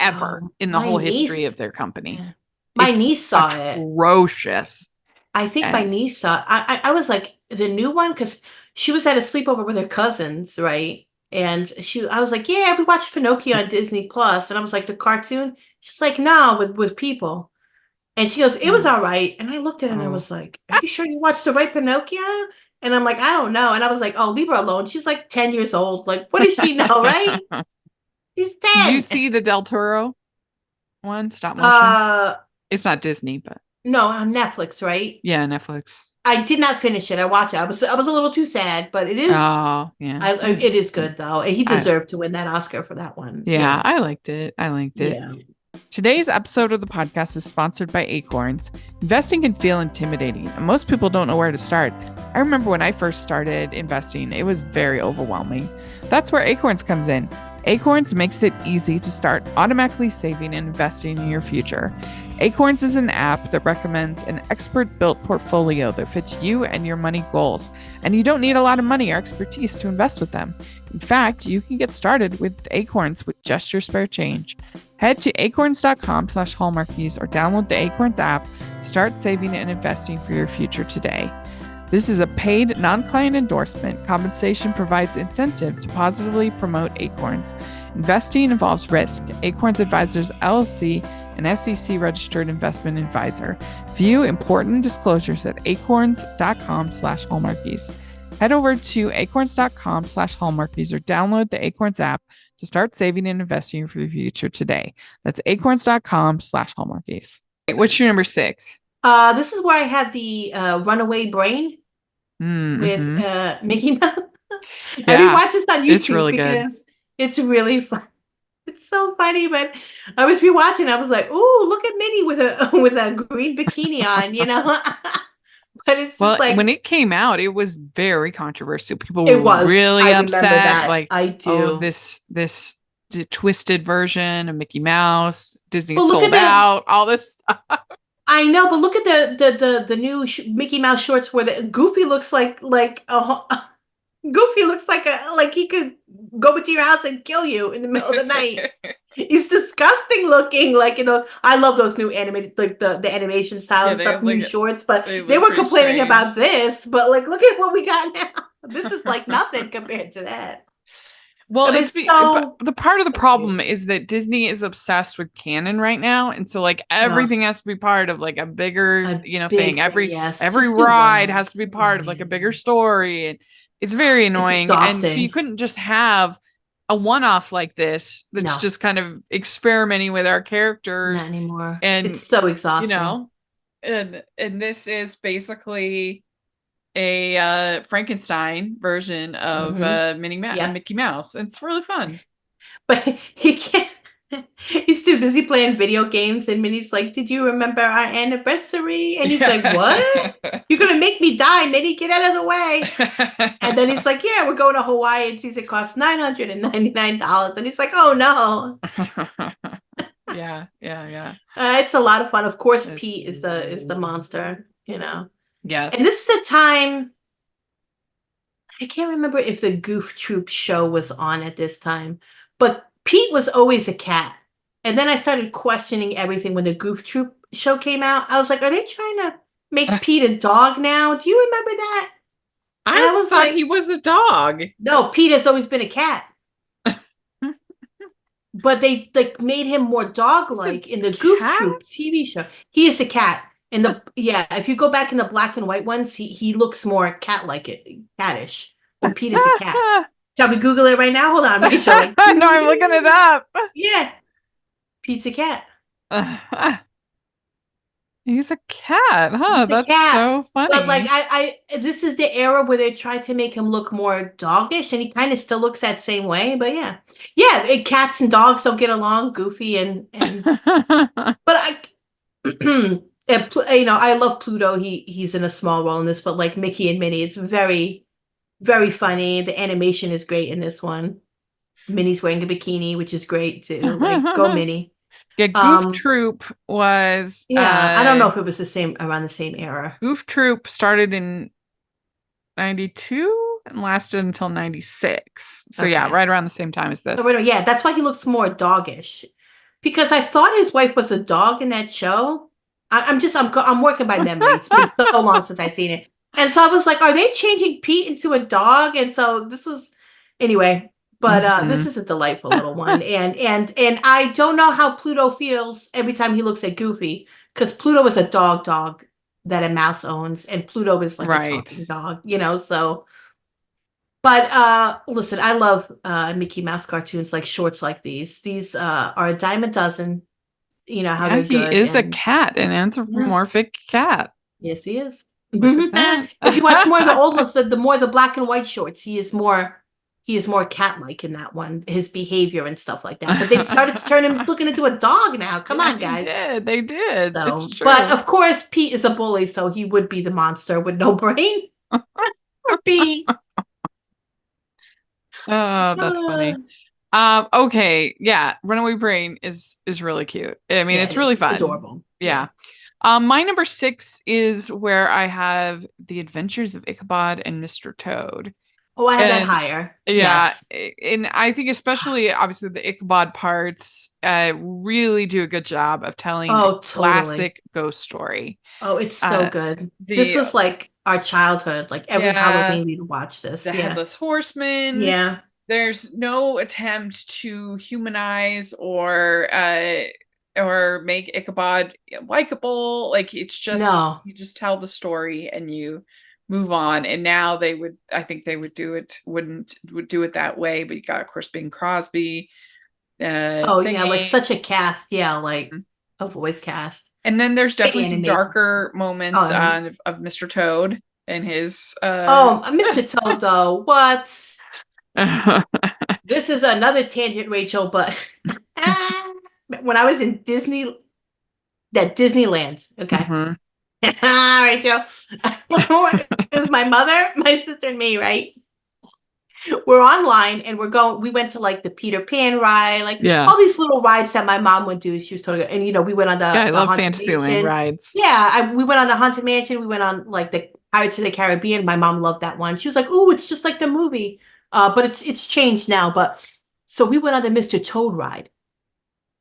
in the whole history of their company. Yeah. My niece saw it. Atrocious. I think my niece saw. I was like the new one because she was at a sleepover with her cousins, right? And I was like, yeah, we watched Pinocchio on Disney Plus, and I was like, the cartoon. She's like, no, with people. And she goes, it was all right. And I looked at her and I was like, are you sure you watched the right Pinocchio? And I'm like, I don't know. And I was like, oh, leave her alone. She's like 10 years old. Like, what does she know, right? She's 10. Did you see the Del Toro one, stop motion? It's not Disney, but no, on Netflix, right? Yeah, Netflix. I did not finish it. I watched it. I was a little too sad, but it is. Oh, yeah. It is good though. He deserved to win that Oscar for that one. Yeah, I liked it. Yeah. Today's episode of the podcast is sponsored by Acorns. Investing can feel intimidating, and most people don't know where to start. I remember when I first started investing, it was very overwhelming. That's where Acorns comes in. Acorns makes it easy to start automatically saving and investing in your future. Acorns is an app that recommends an expert-built portfolio that fits you and your money goals, and you don't need a lot of money or expertise to invest with them. In fact, you can get started with Acorns with just your spare change. Head to acorns.com/hallmarkies or download the Acorns app. Start saving and investing for your future today. This is a paid, non-client endorsement. Compensation provides incentive to positively promote Acorns. Investing involves risk. Acorns Advisors LLC, an SEC-registered investment advisor. View important disclosures at acorns.com/hallmarkies. Head over to acorns.com/hallmarkies or download the Acorns app to start saving and investing for your future today. That's acorns.com/hallmarkies. What's your number 6? This is where I have the Runaway Brain with Mickey Mouse. I rewatched this on YouTube. It's really because it's really fun. It's so funny, but I was rewatching. I was like, "Ooh, look at Minnie with a green bikini on," you know. But it's just like when it came out, it was very controversial. People were really upset. Like, I do. Oh, this twisted version of Mickey Mouse. Disney sold out. All this stuff. I know, but look at the new Mickey Mouse shorts where the Goofy looks like Goofy looks like he could go into your house and kill you in the middle of the night. He's disgusting looking. Like, you know, I love those new animated, like the animation style and stuff, new shorts. But they were complaining about this. But like, look at what we got now. This is like nothing compared to that. Well, the part of the problem is that Disney is obsessed with canon right now, and so like everything has to be part of like a bigger, thing. Every ride has to be part of like a bigger story, and it's very annoying. And so you couldn't just have a one-off like this that's just kind of experimenting with our characters. Not anymore. And it's so exhausting. And this is basically a Frankenstein version of Mickey Mouse. It's really fun. But he can't. He's too busy playing video games, and Minnie's like, "Did you remember our anniversary?" And he's like, "What? You're gonna make me die, Minnie? Get out of the way!" And then he's like, "Yeah, we're going to Hawaii." And sees it costs $999, and he's like, "Oh no!" Yeah. It's a lot of fun. Of course, Pete is the monster. Yes. And this is a time. I can't remember if the Goof Troop show was on at this time, but Pete was always a cat. And then I started questioning everything when the Goof Troop show came out. I was like, are they trying to make Pete a dog now? Do you remember that? I thought he was a dog. No, Pete has always been a cat. But they like made him more dog-like in the Goof Troop TV show. He is a cat. If you go back in the black and white ones, he looks more cat-like, cattish. But Pete is a cat. Shall we Google it right now? Hold on, Rachel. No, I'm looking it up. Yeah. Pete's a cat. He's a cat, huh? That's so funny. But like this is the era where they tried to make him look more doggish, and he kind of still looks that same way, but yeah. Cats and dogs don't get along, Goofy and but I love Pluto. He's in a small role in this, but like Mickey and Minnie, it's very, very funny. The animation is great in this one. Minnie's wearing a bikini, which is great too. Like, go Minnie. Yeah, Goof Troop was. I don't know if it was around the same era. Goof Troop started in 92 and lasted until 96. So right around the same time as this. That's why he looks more doggish. Because I thought his wife was a dog in that show. I'm working by memory. It's been so long since I've seen it. And so I was like, are they changing Pete into a dog? And so this was, anyway, but this is a delightful little one. And I don't know how Pluto feels every time he looks at Goofy, because Pluto is a dog. that a mouse owns, and Pluto is like a Right. talking dog, you know, so. But listen, I love Mickey Mouse cartoons, like shorts like these. These are a dime a dozen. You know how Yeah, they're he good. is a cat, an anthropomorphic cat. Yes, he is. Look at that. If you watch more of the old ones, the more the black and white shorts, he is more cat-like in that one, his behavior and stuff like that. But they've started to turn him looking into a dog now. Come on, guys. They did. So, it's true. but of course, Pete is a bully, so he would be the monster with no brain. Or Pete. Oh, that's funny. Okay, yeah, Runaway Brain is really cute. I mean, it's really fun. It's adorable. Yeah. My number 6 is where I have The Adventures of Ichabod and Mr. Toad. Oh, I have that higher. Yeah, yes. And I think especially obviously the Ichabod parts really do a good job of telling a classic ghost story. Oh, it's so good. This was like our childhood. Like every Halloween we'd watch this. The Headless Horseman. Yeah. There's no attempt to humanize or make Ichabod likable. Like it's just you just tell the story and you move on. And now I think they would do it that way. But you got, of course, Bing Crosby. Singing. Yeah, like such a cast. Yeah, like a voice cast. And then there's definitely some darker moments of Mr. Toad and his. Mr. Toad, though, what? This is another tangent, Rachel, but when I was in Disneyland, okay. Rachel, it was my mother, my sister, and me, right? We're online and we went to like the Peter Pan ride, like all these little rides that my mom would do. She was totally, and we went on the I love Fantasyland rides. Yeah, we went on the Haunted Mansion. We went on like the Pirates of the Caribbean. My mom loved that one. She was like, "Oh, it's just like the movie." But it's changed now. But so we went on the Mr. Toad ride,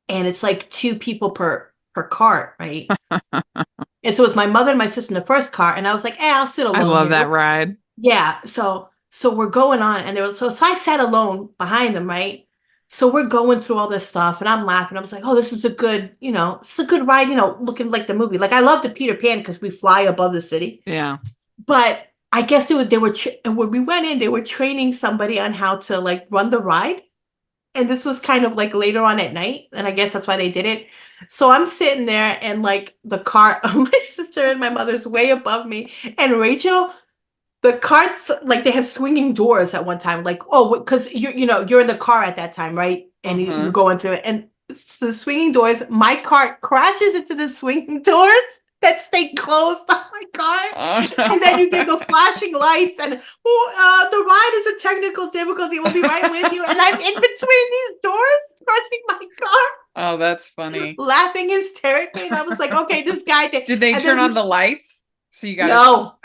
and it's like 2 people per cart, right? And so it was my mother and my sister in the first car, and I was like, I'll sit alone. I love that ride. Yeah. So we're going on, and so I sat alone behind them, right? So we're going through all this stuff, and I'm laughing. I was like, oh, this is a good, it's a good ride, looking like the movie. Like I love the Peter Pan because we fly above the city. Yeah. But I guess when we went in, they were training somebody on how to like run the ride. And this was kind of like later on at night. And I guess that's why they did it. So I'm sitting there and like the cart of my sister and my mother's way above me. And Rachel, the carts, like they have swinging doors at one time. Like, because you're in the car at that time, right? And you're going through it. And so the swinging doors, my cart crashes into the swinging doors that stay closed on my car. Oh, no. And then you get the flashing lights and the ride is a technical difficulty. We'll be right with you. And I'm in between these doors, crushing my car. Oh, that's funny. Laughing hysterically. And I was like, okay, this guy did they turn on the lights? So you got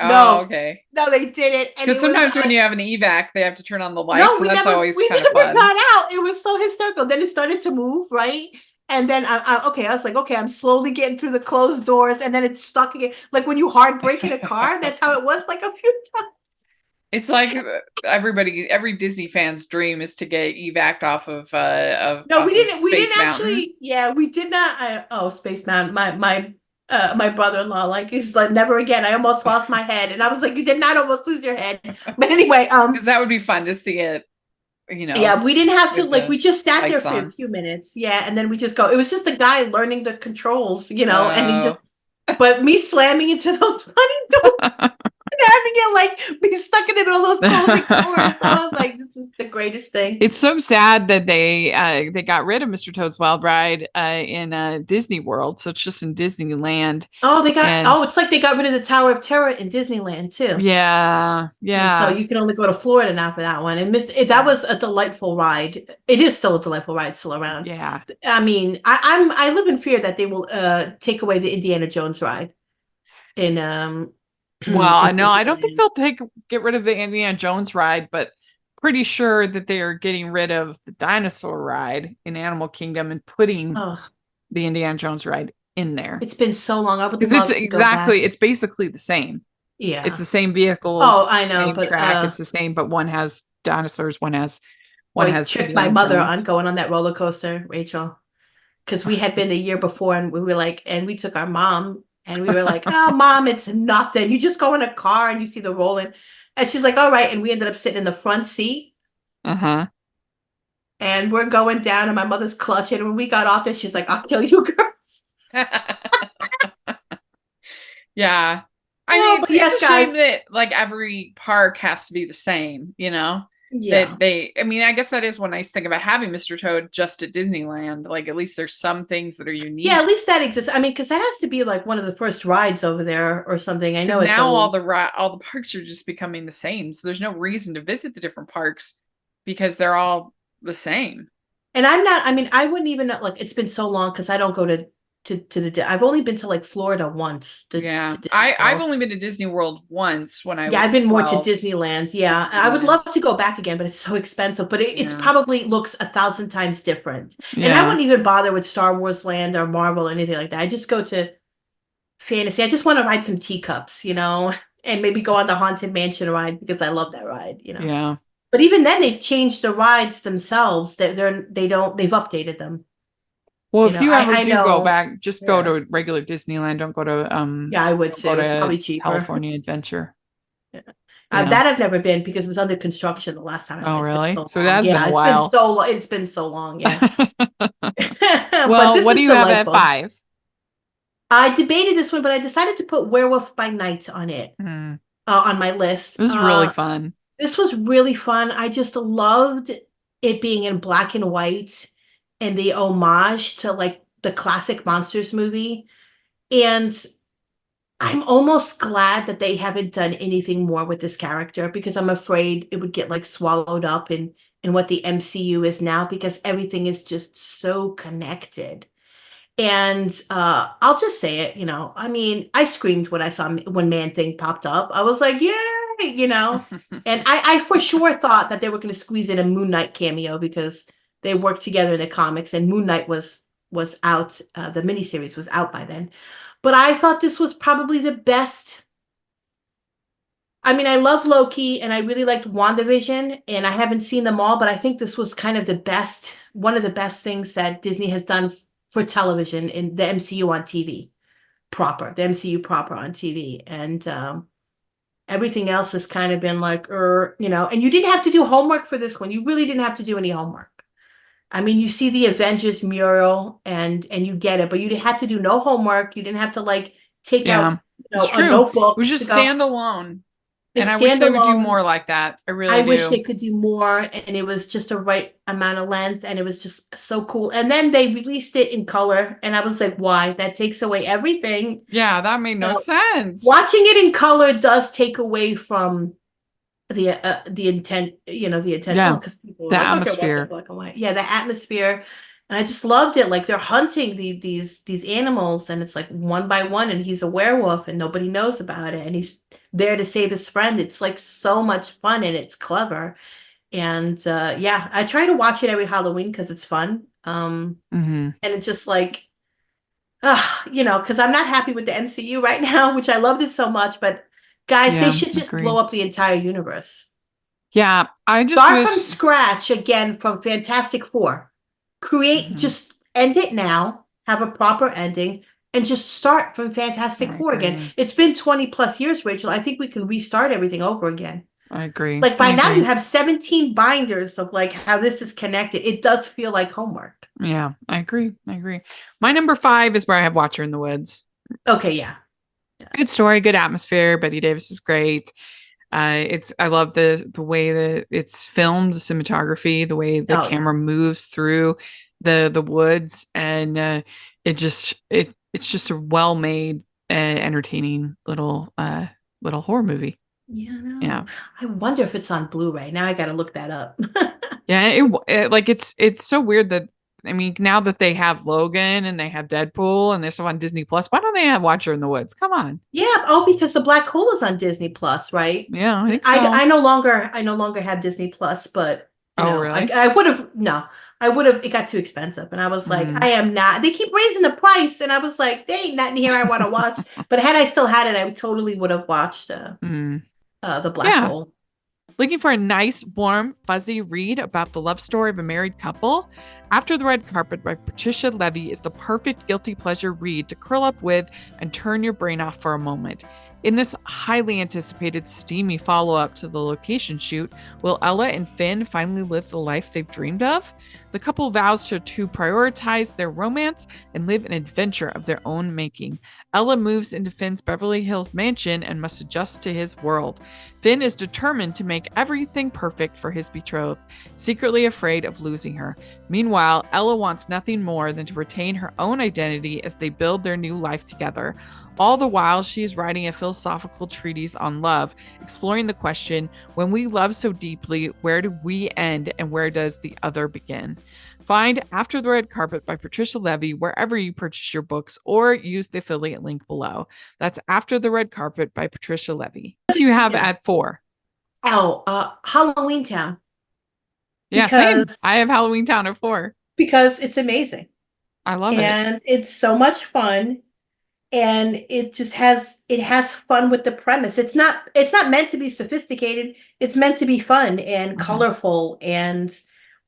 no. Okay. No, they didn't. Because sometimes when you have an evac, they have to turn on the lights. No, that's always kind of fun. We never got out. It was so hysterical. Then it started to move, right? And then I was like, okay, I'm slowly getting through the closed doors, and then it's stuck again. Like when you hard brake in a car, that's how it was like a few times. It's like every Disney fan's dream is to get evac'd off of No, we didn't actually. Yeah, we did not. Space Mountain. My brother-in-law, like he's like, never again. I almost lost my head, and I was like, you did not almost lose your head. But anyway, because that would be fun to see it. Yeah, we didn't have to we just sat there for a few minutes. Yeah, and then we just go. It was just the guy learning the controls, and he just. But me slamming into those funny doors. And having it like be stuck in the middle of those closing doors. I was like, this is the greatest thing. It's so sad that they got rid of Mr. Toad's Wild Ride in Disney World. So it's just in Disneyland. Oh, it's like they got rid of the Tower of Terror in Disneyland too. Yeah. Yeah. And so you can only go to Florida now for that one. And that was a delightful ride. It is still a delightful ride, still around. Yeah. I mean, I live in fear that they will take away the Indiana Jones ride. Well, no, I don't think they'll get rid of the Indiana Jones ride, but pretty sure that they are getting rid of the dinosaur ride in Animal Kingdom and putting the Indiana Jones ride in there. It's been so long. I would love to go back. It's basically the same. Yeah, it's the same vehicle. Oh, I know, but track. It's the same, but one has dinosaurs. One has tricked my mother on going on that roller coaster, Rachel, because we had been the year before, and we were like, and we took our mom. And we were like, oh, Mom, it's nothing. You just go in a car and you see the rolling. And she's like, all right. And we ended up sitting in the front seat. Uh-huh. And we're going down and my mother's clutching. And when we got off there, she's like, I'll kill you, girls. Yeah. I mean, it's a shame that like every park has to be the same, you know? Yeah. I mean, I guess that is one nice thing about having Mr. Toad just at Disneyland. Like, at least there's some things that are unique. Yeah, at least that exists. I mean, because that has to be like one of the first rides over there or something. I know it's now all the parks are just becoming the same. So there's no reason to visit the different parks because they're all the same. And I wouldn't even know, like, it's been so long because I don't go to I've only been to like Florida once. I've only been to Disney World once when I was I've been 12. more to Disneyland. Yeah. I would love to go back again, but it's so expensive. But it's probably looks 1,000 times different. Yeah. And I wouldn't even bother with Star Wars Land or Marvel or anything like that. I just go to fantasy. I just want to ride some teacups, you know, and maybe go on the Haunted Mansion ride because I love that ride, you know. Yeah. But even then they've changed the rides themselves. They've updated them. Well, if you ever do go back, just go to regular Disneyland. Don't go to I would say it's probably cheaper. California Adventure. Yeah. That I've never been because it was under construction the last time. Oh, really? So that's been a while. It's been so long. Yeah. Well, what do you have at 5? I debated this one, but I decided to put Werewolf by Night on it on my list. It was really fun. This was really fun. I just loved it being in black and white. And the homage to like the classic Monsters movie. And I'm almost glad that they haven't done anything more with this character because I'm afraid it would get like swallowed up in what the MCU is now because everything is just so connected. And I'll just say it, you know, I mean, I screamed when I saw when Man-Thing popped up. I was like, yay, you know, and I for sure thought that they were going to squeeze in a Moon Knight cameo because they worked together in the comics and Moon Knight was out. The miniseries was out by then. But I thought this was probably the best. I mean, I love Loki and I really liked WandaVision and I haven't seen them all, but I think this was kind of the best, one of the best things that Disney has done for television in the MCU on TV proper, the MCU proper on TV. And everything else has kind of been like, you know, and you didn't have to do homework for this one. You really didn't have to do any homework. I mean, you see the Avengers mural and you get it, but you had to do no homework. You didn't have to like take out a notebook. It was just standalone. And I wish they would do more like that. I really do. I wish they could do more, and it was just a right amount of length, and it was just so cool. And then they released it in color, and I was like, why? That takes away everything. Yeah, that made no sense. Watching it in color does take away from the intent, you know, the intent because people the atmosphere, black and white. Yeah, the atmosphere, and I just loved it. Like they're hunting these animals, and it's like one by one, and he's a werewolf, and nobody knows about it, and he's there to save his friend. It's like so much fun, and it's clever, and I try to watch it every Halloween because it's fun. And it's just like, you know, because I'm not happy with the MCU right now, which I loved it so much, but. Guys, they should just blow up the entire universe. Yeah, I just start from scratch again from Fantastic Four. Create, just end it now, have a proper ending, and just start from Fantastic Four again. It's been 20 plus years, Rachel. I think we can restart everything over again. I agree. Like by now you have 17 binders of like how this is connected. It does feel like homework. Yeah, I agree. My number 5 is where I have Watcher in the Woods. Okay, yeah. Good story, good atmosphere. Betty Davis is great. I love the way that it's filmed, the cinematography, the way the camera moves through the woods, and it's just a well-made, entertaining little horror movie. Yeah. I wonder if it's on Blu-ray. Now I got to look that up. Yeah, it's so weird that. I mean, now that they have Logan and they have Deadpool and they're still on Disney Plus, why don't they have Watcher in the Woods? Come on. Yeah. Because the Black Hole is on Disney Plus, right? Yeah, I think so. I no longer have Disney Plus, but really? I would have. It got too expensive, and I was like, I am not. They keep raising the price, and I was like, there ain't nothing here I want to watch. But had I still had it, I totally would have watched the Black Hole. Looking for a nice, warm, fuzzy read about the love story of a married couple? After the Red Carpet by Patricia Levy is the perfect guilty pleasure read to curl up with and turn your brain off for a moment. In this highly anticipated, steamy follow-up to the location shoot, will Ella and Finn finally live the life they've dreamed of? The couple vows to prioritize their romance and live an adventure of their own making. Ella moves into Finn's Beverly Hills mansion and must adjust to his world. Finn is determined to make everything perfect for his betrothed, secretly afraid of losing her. Meanwhile, Ella wants nothing more than to retain her own identity as they build their new life together. All the while, she is writing a philosophical treatise on love, exploring the question, when we love so deeply, where do we end and where does the other begin? Find After the Red Carpet by Patricia Levy wherever you purchase your books or use the affiliate link below. That's After the Red Carpet by Patricia Levy. What do you have at 4? Halloween Town. Yeah, same. I have Halloween Town at 4. Because it's amazing. I love it. And it's so much fun. And it just has fun with the premise. It's not meant to be sophisticated. It's meant to be fun and colorful and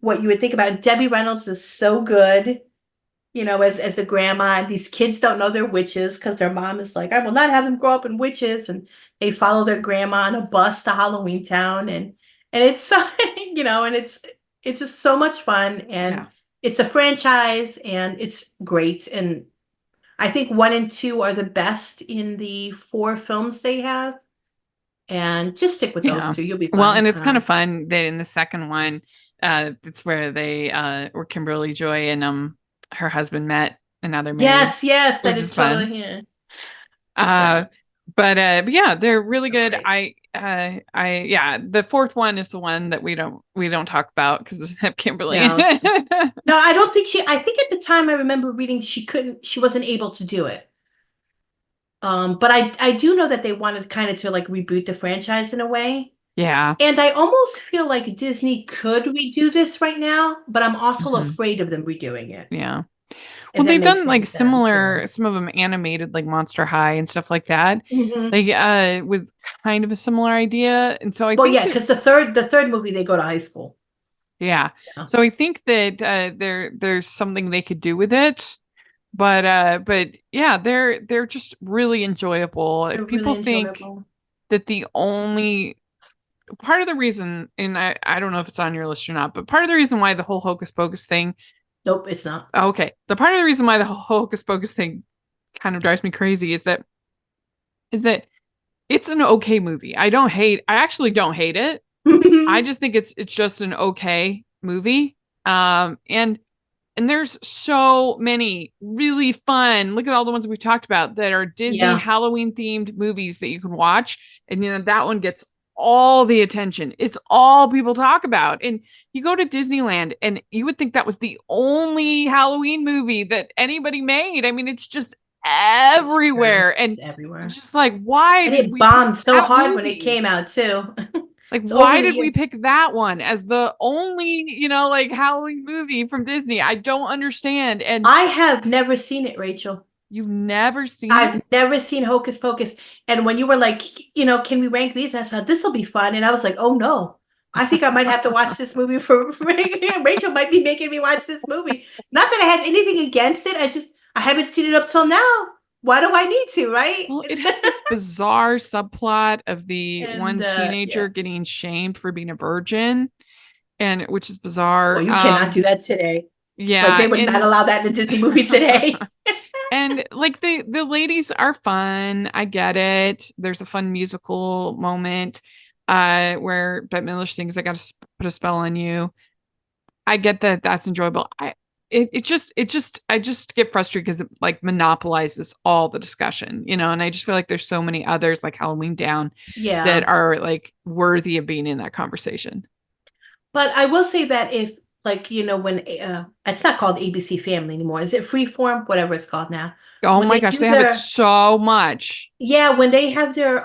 what you would think about. Debbie Reynolds is so good, as the grandma. These kids don't know they're witches because their mom is like, I will not have them grow up in witches, and they follow their grandma on a bus to Halloween Town, and it's so and it's just so much fun, and it's a franchise and it's great. And I think 1 and 2 are the best in the 4 films they have. And just stick with those 2. You'll be fine. Well, and it's kind of fun that in the second one, it's where they where Kimberly Joy and her husband met, and now they're married. Yes, that is totally But yeah, they're really good. Okay. The 4th one is the one that we don't talk about because it's have Kimberly. No, I don't think I think at the time I remember reading she wasn't able to do it. But I do know that they wanted kind of to like reboot the franchise in a way. Yeah. And I almost feel like Disney could redo this right now, but I'm also afraid of them redoing it. Yeah. Well, they've done like similar, some of them animated, like Monster High and stuff like that, like with kind of a similar idea. And so I think because the third movie they go to high school. Yeah. So I think that there's something they could do with it, but yeah, they're just really enjoyable. If people think that the only part of the reason, and I don't know if it's on your list or not, but part of the reason why the whole Hocus Pocus thing. Nope, it's not. Okay. The part of the reason why the whole Hocus Pocus thing kind of drives me crazy is that it's an okay movie. I actually don't hate it. I just think it's just an okay movie. And there's so many really fun, look at all the ones we've talked about that are Disney Halloween themed movies that you can watch. And that one gets all the attention. It's all people talk about. And you go to Disneyland and you would think that was the only Halloween movie that anybody made. I mean, it's just everywhere. And it's everywhere. Just like, why did it bombed so hard when it came out too? Like, why did we pick that one as the only, like Halloween movie from Disney? I don't understand. And I have never seen it, Rachel. You've never seen I've never seen Hocus Pocus. And when you were like, can we rank these? I thought this will be fun. And I was like, oh no, I think I might have to watch this movie for Rachel might be making me watch this movie. Not that I had anything against it. I haven't seen it up till now. Why do I need to, right? Well, it has this bizarre subplot of the one teenager getting shamed for being a virgin, and which is bizarre. Well, you cannot do that today. Yeah. Like they would not allow that in a Disney movie today. And like the ladies are fun. I get it. There's a fun musical moment where Bette Midler sings, I got to put a spell on you. I get that. That's enjoyable. I just get frustrated because it like monopolizes all the discussion, and I just feel like there's so many others like Halloween Down that are like worthy of being in that conversation. But I will say that if like, when it's not called ABC Family anymore. Is it Freeform? Whatever it's called now. Oh my gosh, they have it so much. Yeah, when they have their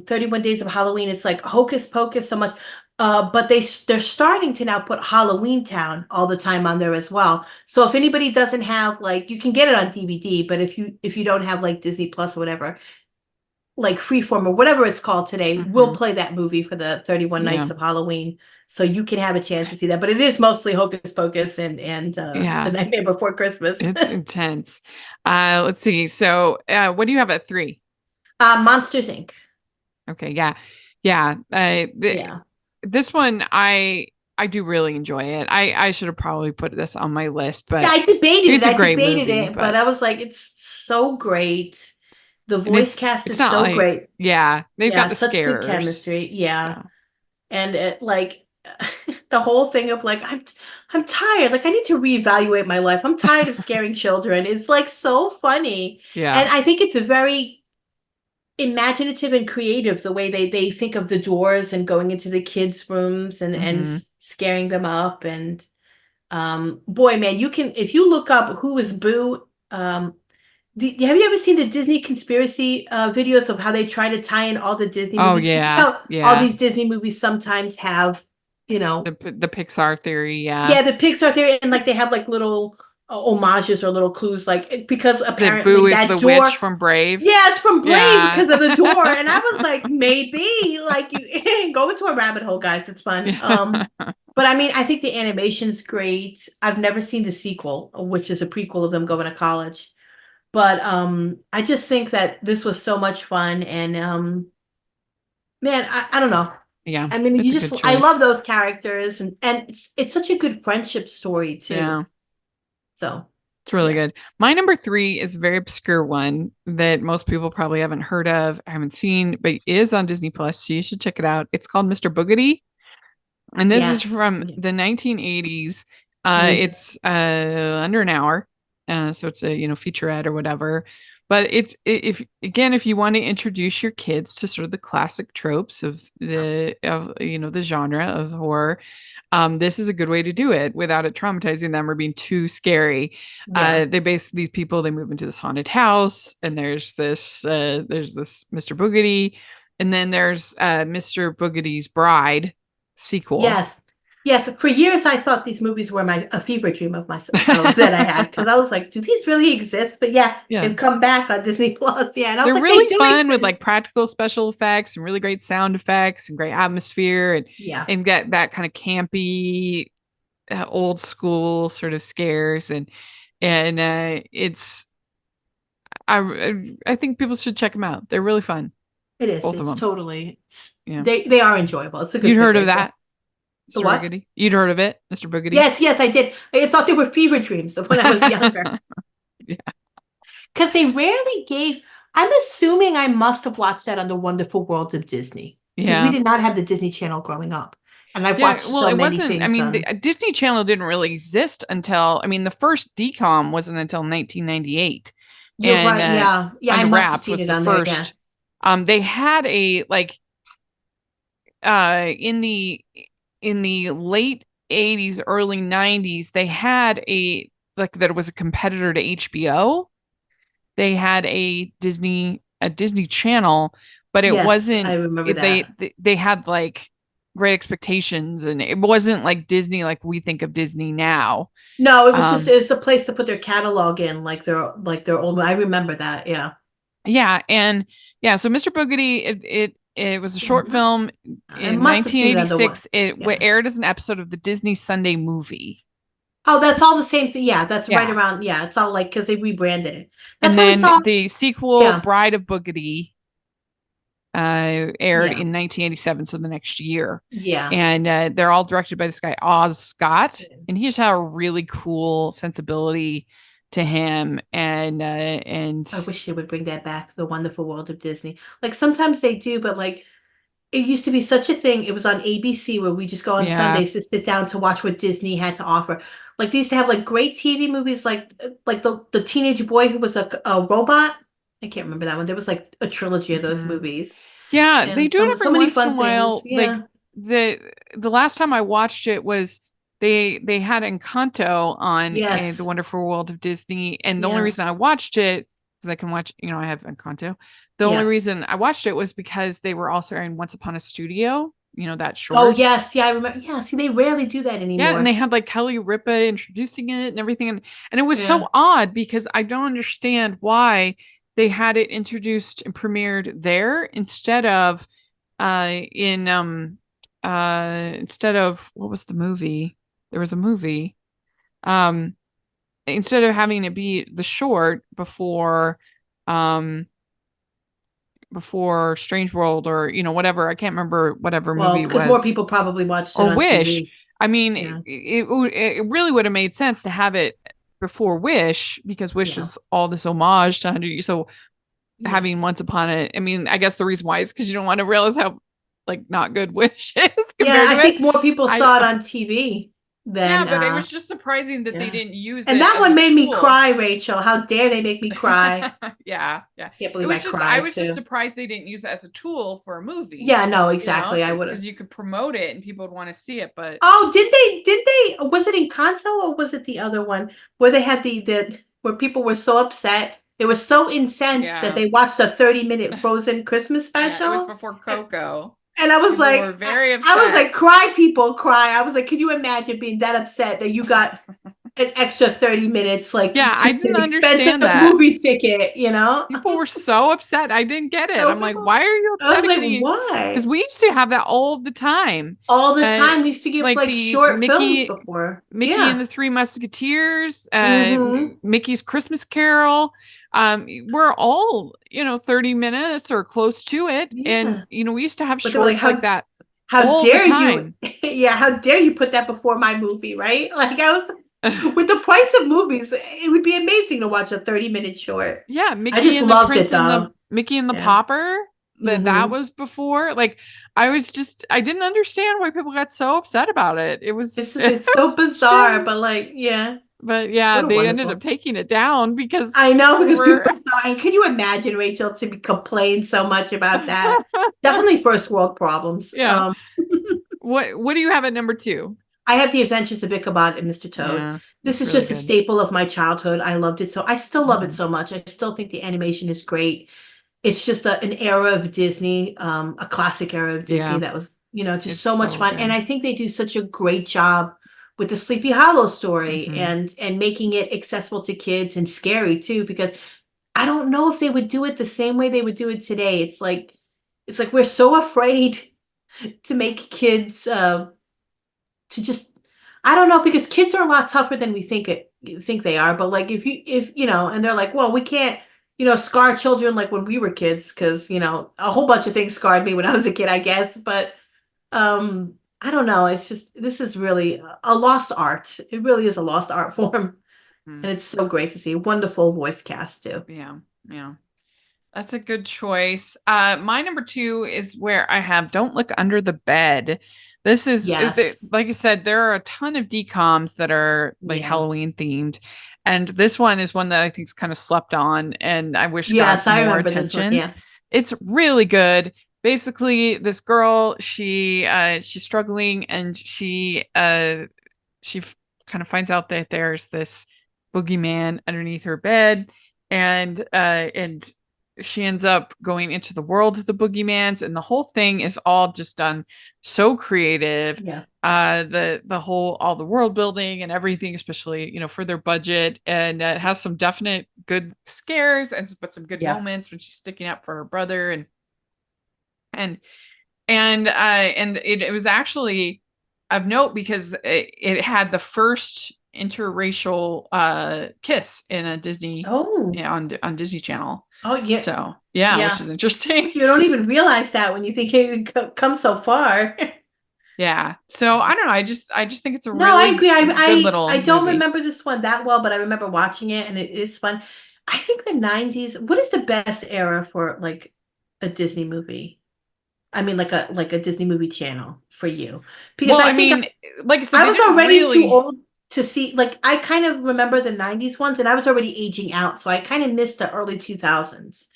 31 Days of Halloween, it's like Hocus Pocus so much. But they're starting to now put Halloween Town all the time on there as well. So if anybody doesn't have like, you can get it on DVD, but if you don't have like Disney Plus or whatever, like Freeform or whatever it's called today, will play that movie for the 31 Nights of Halloween. So you can have a chance to see that. But it is mostly Hocus Pocus and The Nightmare Before Christmas. It's intense. Let's see. So what do you have at 3? Monsters, Inc. Okay. Yeah. This one, I do really enjoy it. I should have probably put this on my list, but I debated it, but I was like, it's so great. The voice cast is so great. Yeah, they've got the such scares. Good chemistry. Yeah. And it, like the whole thing of like, I'm tired. Like I need to reevaluate my life. I'm tired of scaring children. It's like so funny. Yeah. And I think it's a very imaginative and creative the way they think of the doors and going into the kids' rooms and scaring them up. And boy, man, you can, if you look up who is Boo, have you ever seen the Disney conspiracy videos of how they try to tie in all the Disney movies? All these Disney movies sometimes have, the Pixar theory. Yeah, the Pixar theory, and like they have like little homages or little clues, like because apparently Boo is the door, witch from Brave. Yeah, it's from Brave because of the door, and I was like, maybe like you go into a rabbit hole, guys. It's fun. But I mean, I think the animation's great. I've never seen the sequel, which is a prequel of them going to college. But I just think that this was so much fun, and man, I don't know. Yeah, I mean, I love those characters, and it's such a good friendship story too. Yeah, so it's really good. My number 3 is a very obscure one that most people probably haven't heard of, I haven't seen, but it is on Disney Plus, so you should check it out. It's called Mr. Boogedy, and this is from the 1980s. It's under an hour. So it's a featurette or whatever, but if you want to introduce your kids to sort of the classic tropes of the genre of horror, this is a good way to do it without it traumatizing them or being too scary. These people, they move into this haunted house, and there's this Mr. Boogedy, and then there's Mr. Boogedy's Bride sequel. Yes, for years I thought these movies were a fever dream of myself that I had, because I was like, do these really exist? But they've come back on Disney Plus. Yeah, and I was they're really fun with like practical special effects and really great sound effects and great atmosphere and get that kind of campy, old school sort of scares and it's I think people should check them out. They're really fun. It is. Both of them. Totally. They are enjoyable. It's a good. You'd heard of that? Mr. What? Boogedy. You'd heard of it, Mr. Boogedy? Yes, I did. I thought they were fever dreams when I was younger. Because they rarely gave. I'm assuming I must have watched that on The Wonderful World of Disney. Because we did not have the Disney Channel growing up. And I've watched so many things. I mean, the Disney Channel didn't really exist until, the first DCOM wasn't until 1998. You're right, yeah. I must have seen it on there, yeah. They had a, in the late 80s, early 90s, they had that it was a competitor to HBO. They had a Disney Channel, but it wasn't. I remember that. They had great expectations, and it wasn't like Disney like we think of Disney now. No, it was it's a place to put their catalog in, like their old. I remember that. Yeah. Yeah, and so Mr. Boogedy, it was a short film in 1986. It aired as an episode of the Disney Sunday Movie. Oh, that's all the same thing. Yeah, that's right around. Yeah, it's all because they rebranded it. That's and then the sequel, Bride of Boogedy, aired in 1987, so the next year. Yeah, and they're all directed by this guy Oz Scott, and he just had a really cool sensibility to him, and I wish they would bring that back, The Wonderful World of Disney. Like sometimes they do, but it used to be such a thing. It was on ABC where we just go on Sundays to sit down to watch what Disney had to offer. Like they used to have great TV movies, like the teenage boy who was a robot. I can't remember that one. There was a trilogy of those movies. Yeah, and they do it every once in a while. Yeah. The last time I watched it was they had Encanto on The Wonderful World of Disney, and the only reason I watched it because I can watch, I have Encanto. The only reason I watched it was because they were also airing Once Upon a Studio, that short. Oh yes, I remember. Yeah, see, they rarely do that anymore. Yeah, and they had Kelly Ripa introducing it and everything, and it was so odd because I don't understand why they had it introduced and premiered there instead of instead of, what was the movie? There was a movie. Instead of having it be the short before Strange World or whatever, I can't remember whatever movie it was, because more people probably watched it or on Wish. TV. I mean, it really would have made sense to have it before Wish, because Wish is all this homage to 100 years. So having Once Upon I mean, I guess the reason why is because you don't want to realize how like not good Wish is. I think more people saw it on TV than. But it was just surprising that they didn't use it. And that one made me cry, Rachel. How dare they make me cry? Yeah. Can't believe I was just surprised they didn't use it as a tool for a movie. Yeah, no, exactly. I would have, because you could promote it and people would want to see it. But did they? Was it in Encanto or was it the other one where they had the where people were so upset? They were so incensed that they watched a 30-minute Frozen Christmas special. It was before Coco. And I was people were very upset. I was like, cry, people, cry. I was like, can you imagine being that upset that you got an extra 30 minutes? Like, I didn't understand that movie ticket. People were so upset. I didn't get it. I'm like, why are you upset? I was like, why? Because we used to have that all the time. All the time, we used to give like short films before. Mickey and the Three Musketeers, Mickey's Christmas Carol. We're all 30 minutes or close to it, and we used to have shorts like that. How dare you? How dare you put that before my movie, right? Like, I was with the price of movies, it would be amazing to watch a 30-minute short. Mickey, I just loved it though. Mickey and the Pauper, that was before. Like, I didn't understand why people got so upset about it. It's so bizarre, but But they ended up taking it down because I know, because people saw. And can you imagine, Rachel, to complain so much about that? Definitely first world problems. Yeah. What do you have at number 2? I have The Adventures of Ichabod and Mr. Toad. Yeah, this is really just a staple of my childhood. I loved it I still love it so much. I still think the animation is great. It's just an era of Disney, a classic era of Disney that was, just so much fun. Good. And I think they do such a great job with the Sleepy Hollow story and making it accessible to kids and scary too, because I don't know if they would do it the same way they would do it today. It's like we're so afraid to make kids to just, I don't know, because kids are a lot tougher than we think they are. But like if and they're like, well, we can't scar children like when we were kids, because a whole bunch of things scarred me when I was a kid, I guess. But I don't know. It's just, this is really a lost art. It really is a lost art form. And it's so great to see. Wonderful voice cast too. Yeah. That's a good choice. My number 2 is where I have Don't Look Under the Bed. This is, like I said, there are a ton of DCOMs that are like Halloween themed. And this one is one that I think is kind of slept on, and I wish got more attention. It's really good. Basically, this girl, she's struggling, and she kind of finds out that there's this boogeyman underneath her bed, and she ends up going into the world of the boogeymans, and the whole thing is all just done so creative. All the world building and everything, especially for their budget, and it has some definite good scares but some good moments when she's sticking up for her brother, and it was actually of note because it had the first interracial kiss in a Disney on Disney Channel. Oh yeah. So which is interesting. You don't even realize that when you think it come so far. Yeah. So I don't know. I just think it's a really I agree. good little I don't movie. remember this one that well, but I remember watching it, and it is fun. I think the 90s. What is the best era for like a Disney movie? I mean, like a Disney movie channel for you? Because like I said, I was already too old to see. Like, I kind of remember the 90s ones, and I was already aging out, so I kind of missed the early 2000s.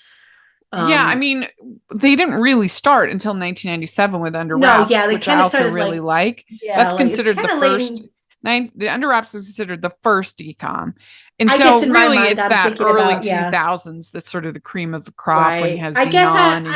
I mean, they didn't really start until 1997 with Under Wraps, which I also really like. That's considered the first. The Under Wraps is considered the first DCOM. And so really it's that early 2000s that's sort of the cream of the crop when you have Xenon.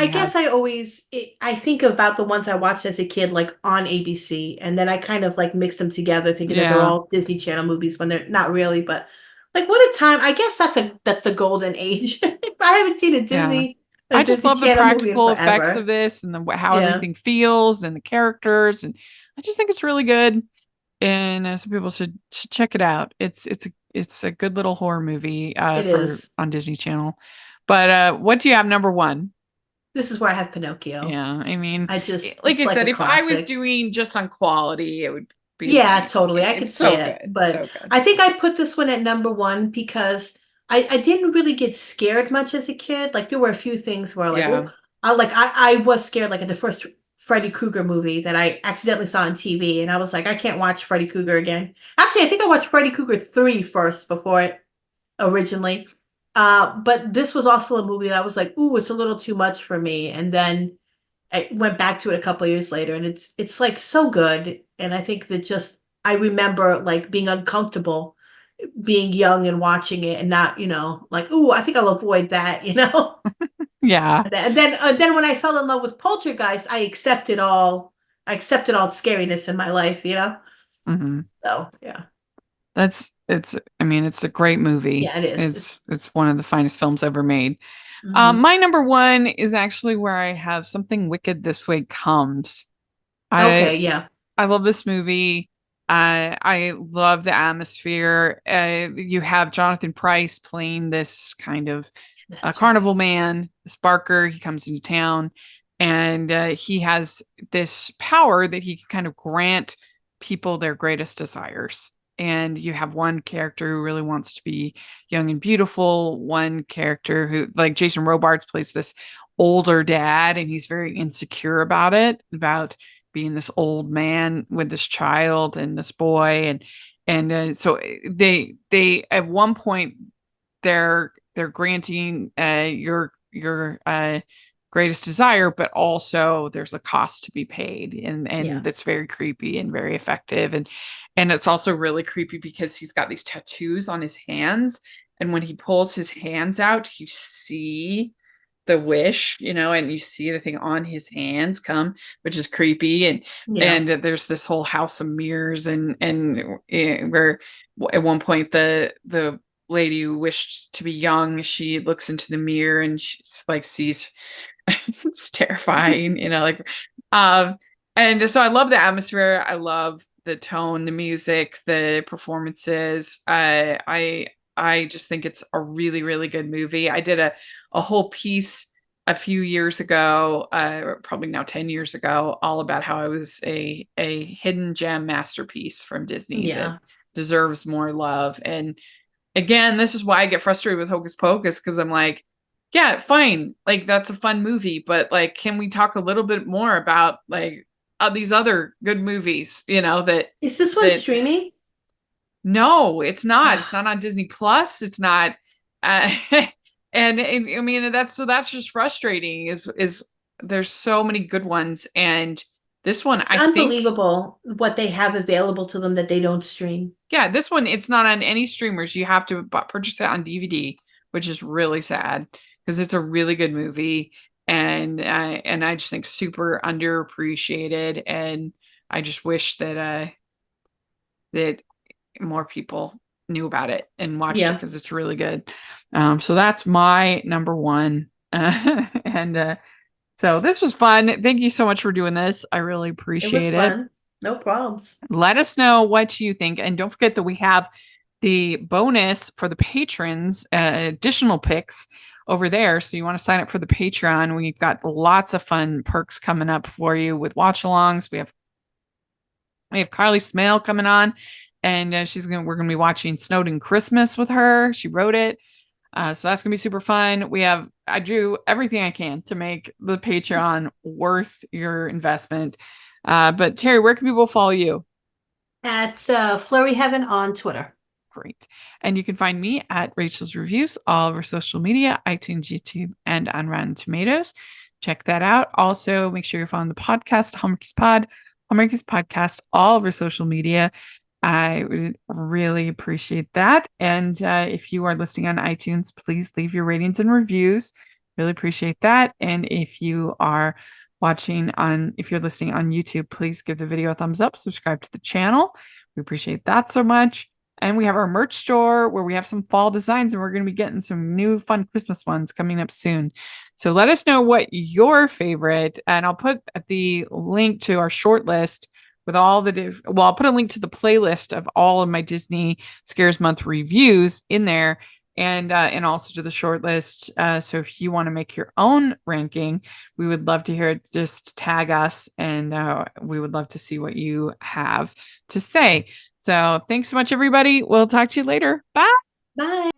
I think about the ones I watched as a kid, like on ABC, and then I kind of like mix them together thinking that they're all Disney Channel movies when they're not really, but like what a time. I guess that's the golden age. I haven't seen a Disney. Yeah. I just love the practical effects of this and how everything feels and the characters, and I just think it's really good. And some people should check it out. It's a good little horror movie on Disney Channel. But what do you have number one? This is where I have Pinocchio. Yeah, I mean, I just like I said, if I was doing just on quality, it would be. Yeah, totally. I could say it, but I think I put this one at number one because I didn't really get scared much as a kid. Like there were a few things where I was scared, like at the first Freddy Krueger movie that I accidentally saw on TV, and I was like, I can't watch Freddy Krueger again. Actually, I think I watched Freddy Krueger 3 first before it originally. But this was also a movie that I was like, ooh, it's a little too much for me. And then I went back to it a couple of years later, and it's like so good. And I think that I remember like being uncomfortable being young and watching it and not, like, ooh, I think I'll avoid that, Yeah. And then when I fell in love with Poltergeist, I accepted all the scariness in my life, Mm-hmm. So yeah. It's a great movie. Yeah, it is. It's one of the finest films ever made. Mm-hmm. My number one is actually where I have Something Wicked This Way Comes. Okay, yeah. I love this movie. I love the atmosphere. You have Jonathan Pryce playing this kind of carnival man, this barker. He comes into town, and he has this power that he can kind of grant people their greatest desires. And you have one character who really wants to be young and beautiful. One character who, like Jason Robards, plays this older dad, and he's very insecure about it, about being this old man with this child and this boy. And so they at one point they're granting your greatest desire, but also there's a cost to be paid, and that's very creepy and very effective. And it's also really creepy because he's got these tattoos on his hands, and when he pulls his hands out, you see the wish, and you see the thing on his hands come, which is creepy. And there's this whole house of mirrors, and where at one point the lady who wished to be young, she looks into the mirror and she's like sees it's terrifying, and so I love the atmosphere. I love the tone, the music, the performances. I just think it's a really, really good movie. I did a whole piece a few years ago, probably now 10 years ago, all about how it was a hidden gem masterpiece from Disney that deserves more love. And again, this is why I get frustrated with Hocus Pocus, because I'm like, yeah, fine. Like, that's a fun movie, but like, can we talk a little bit more about like these other good movies, that is this one streaming? No, it's not. It's not on Disney Plus. It's not. And I mean, that's just frustrating is there's so many good ones. And this one, it's unbelievable what they have available to them that they don't stream. Yeah. This one, it's not on any streamers. You have to purchase it on DVD, which is really sad because it's a really good movie. And I just think super underappreciated. And I just wish that more people knew about it and watched it, because it's really good. So that's my number one. And so this was fun. Thank you so much for doing this. I really appreciate it. Fun. No problems. Let us know what you think. And don't forget that we have the bonus for the patrons, additional picks over there. So you want to sign up for the Patreon. We've got lots of fun perks coming up for you with watch alongs. We have Carly Smale coming on, and we're going to be watching Snowden Christmas with her. She wrote it. So that's going to be super fun. I do everything I can to make the Patreon worth your investment. But Terry, where can people follow you? At Flurry Heaven on Twitter. Great. And you can find me at Rachel's Reviews, all over social media, iTunes, YouTube, and on Rotten Tomatoes. Check that out. Also, make sure you're following the podcast, Hallmarkies Pod, Hallmarkies Podcast, all over social media. I would really appreciate that. And if you are listening on iTunes, please leave your ratings and reviews. Really appreciate that. And if you are listening on YouTube, please give the video a thumbs up, subscribe to the channel. We appreciate that so much. And we have our merch store where we have some fall designs, and we're going to be getting some new fun Christmas ones coming up soon. So let us know what your favorite, and I'll put the link to our short list with all the, I'll put a link to the playlist of all of my Disney Scares Month reviews in there, and also to the short list. So if you want to make your own ranking, we would love to hear it. Just tag us, and we would love to see what you have to say. So thanks so much, everybody. We'll talk to you later. Bye. Bye.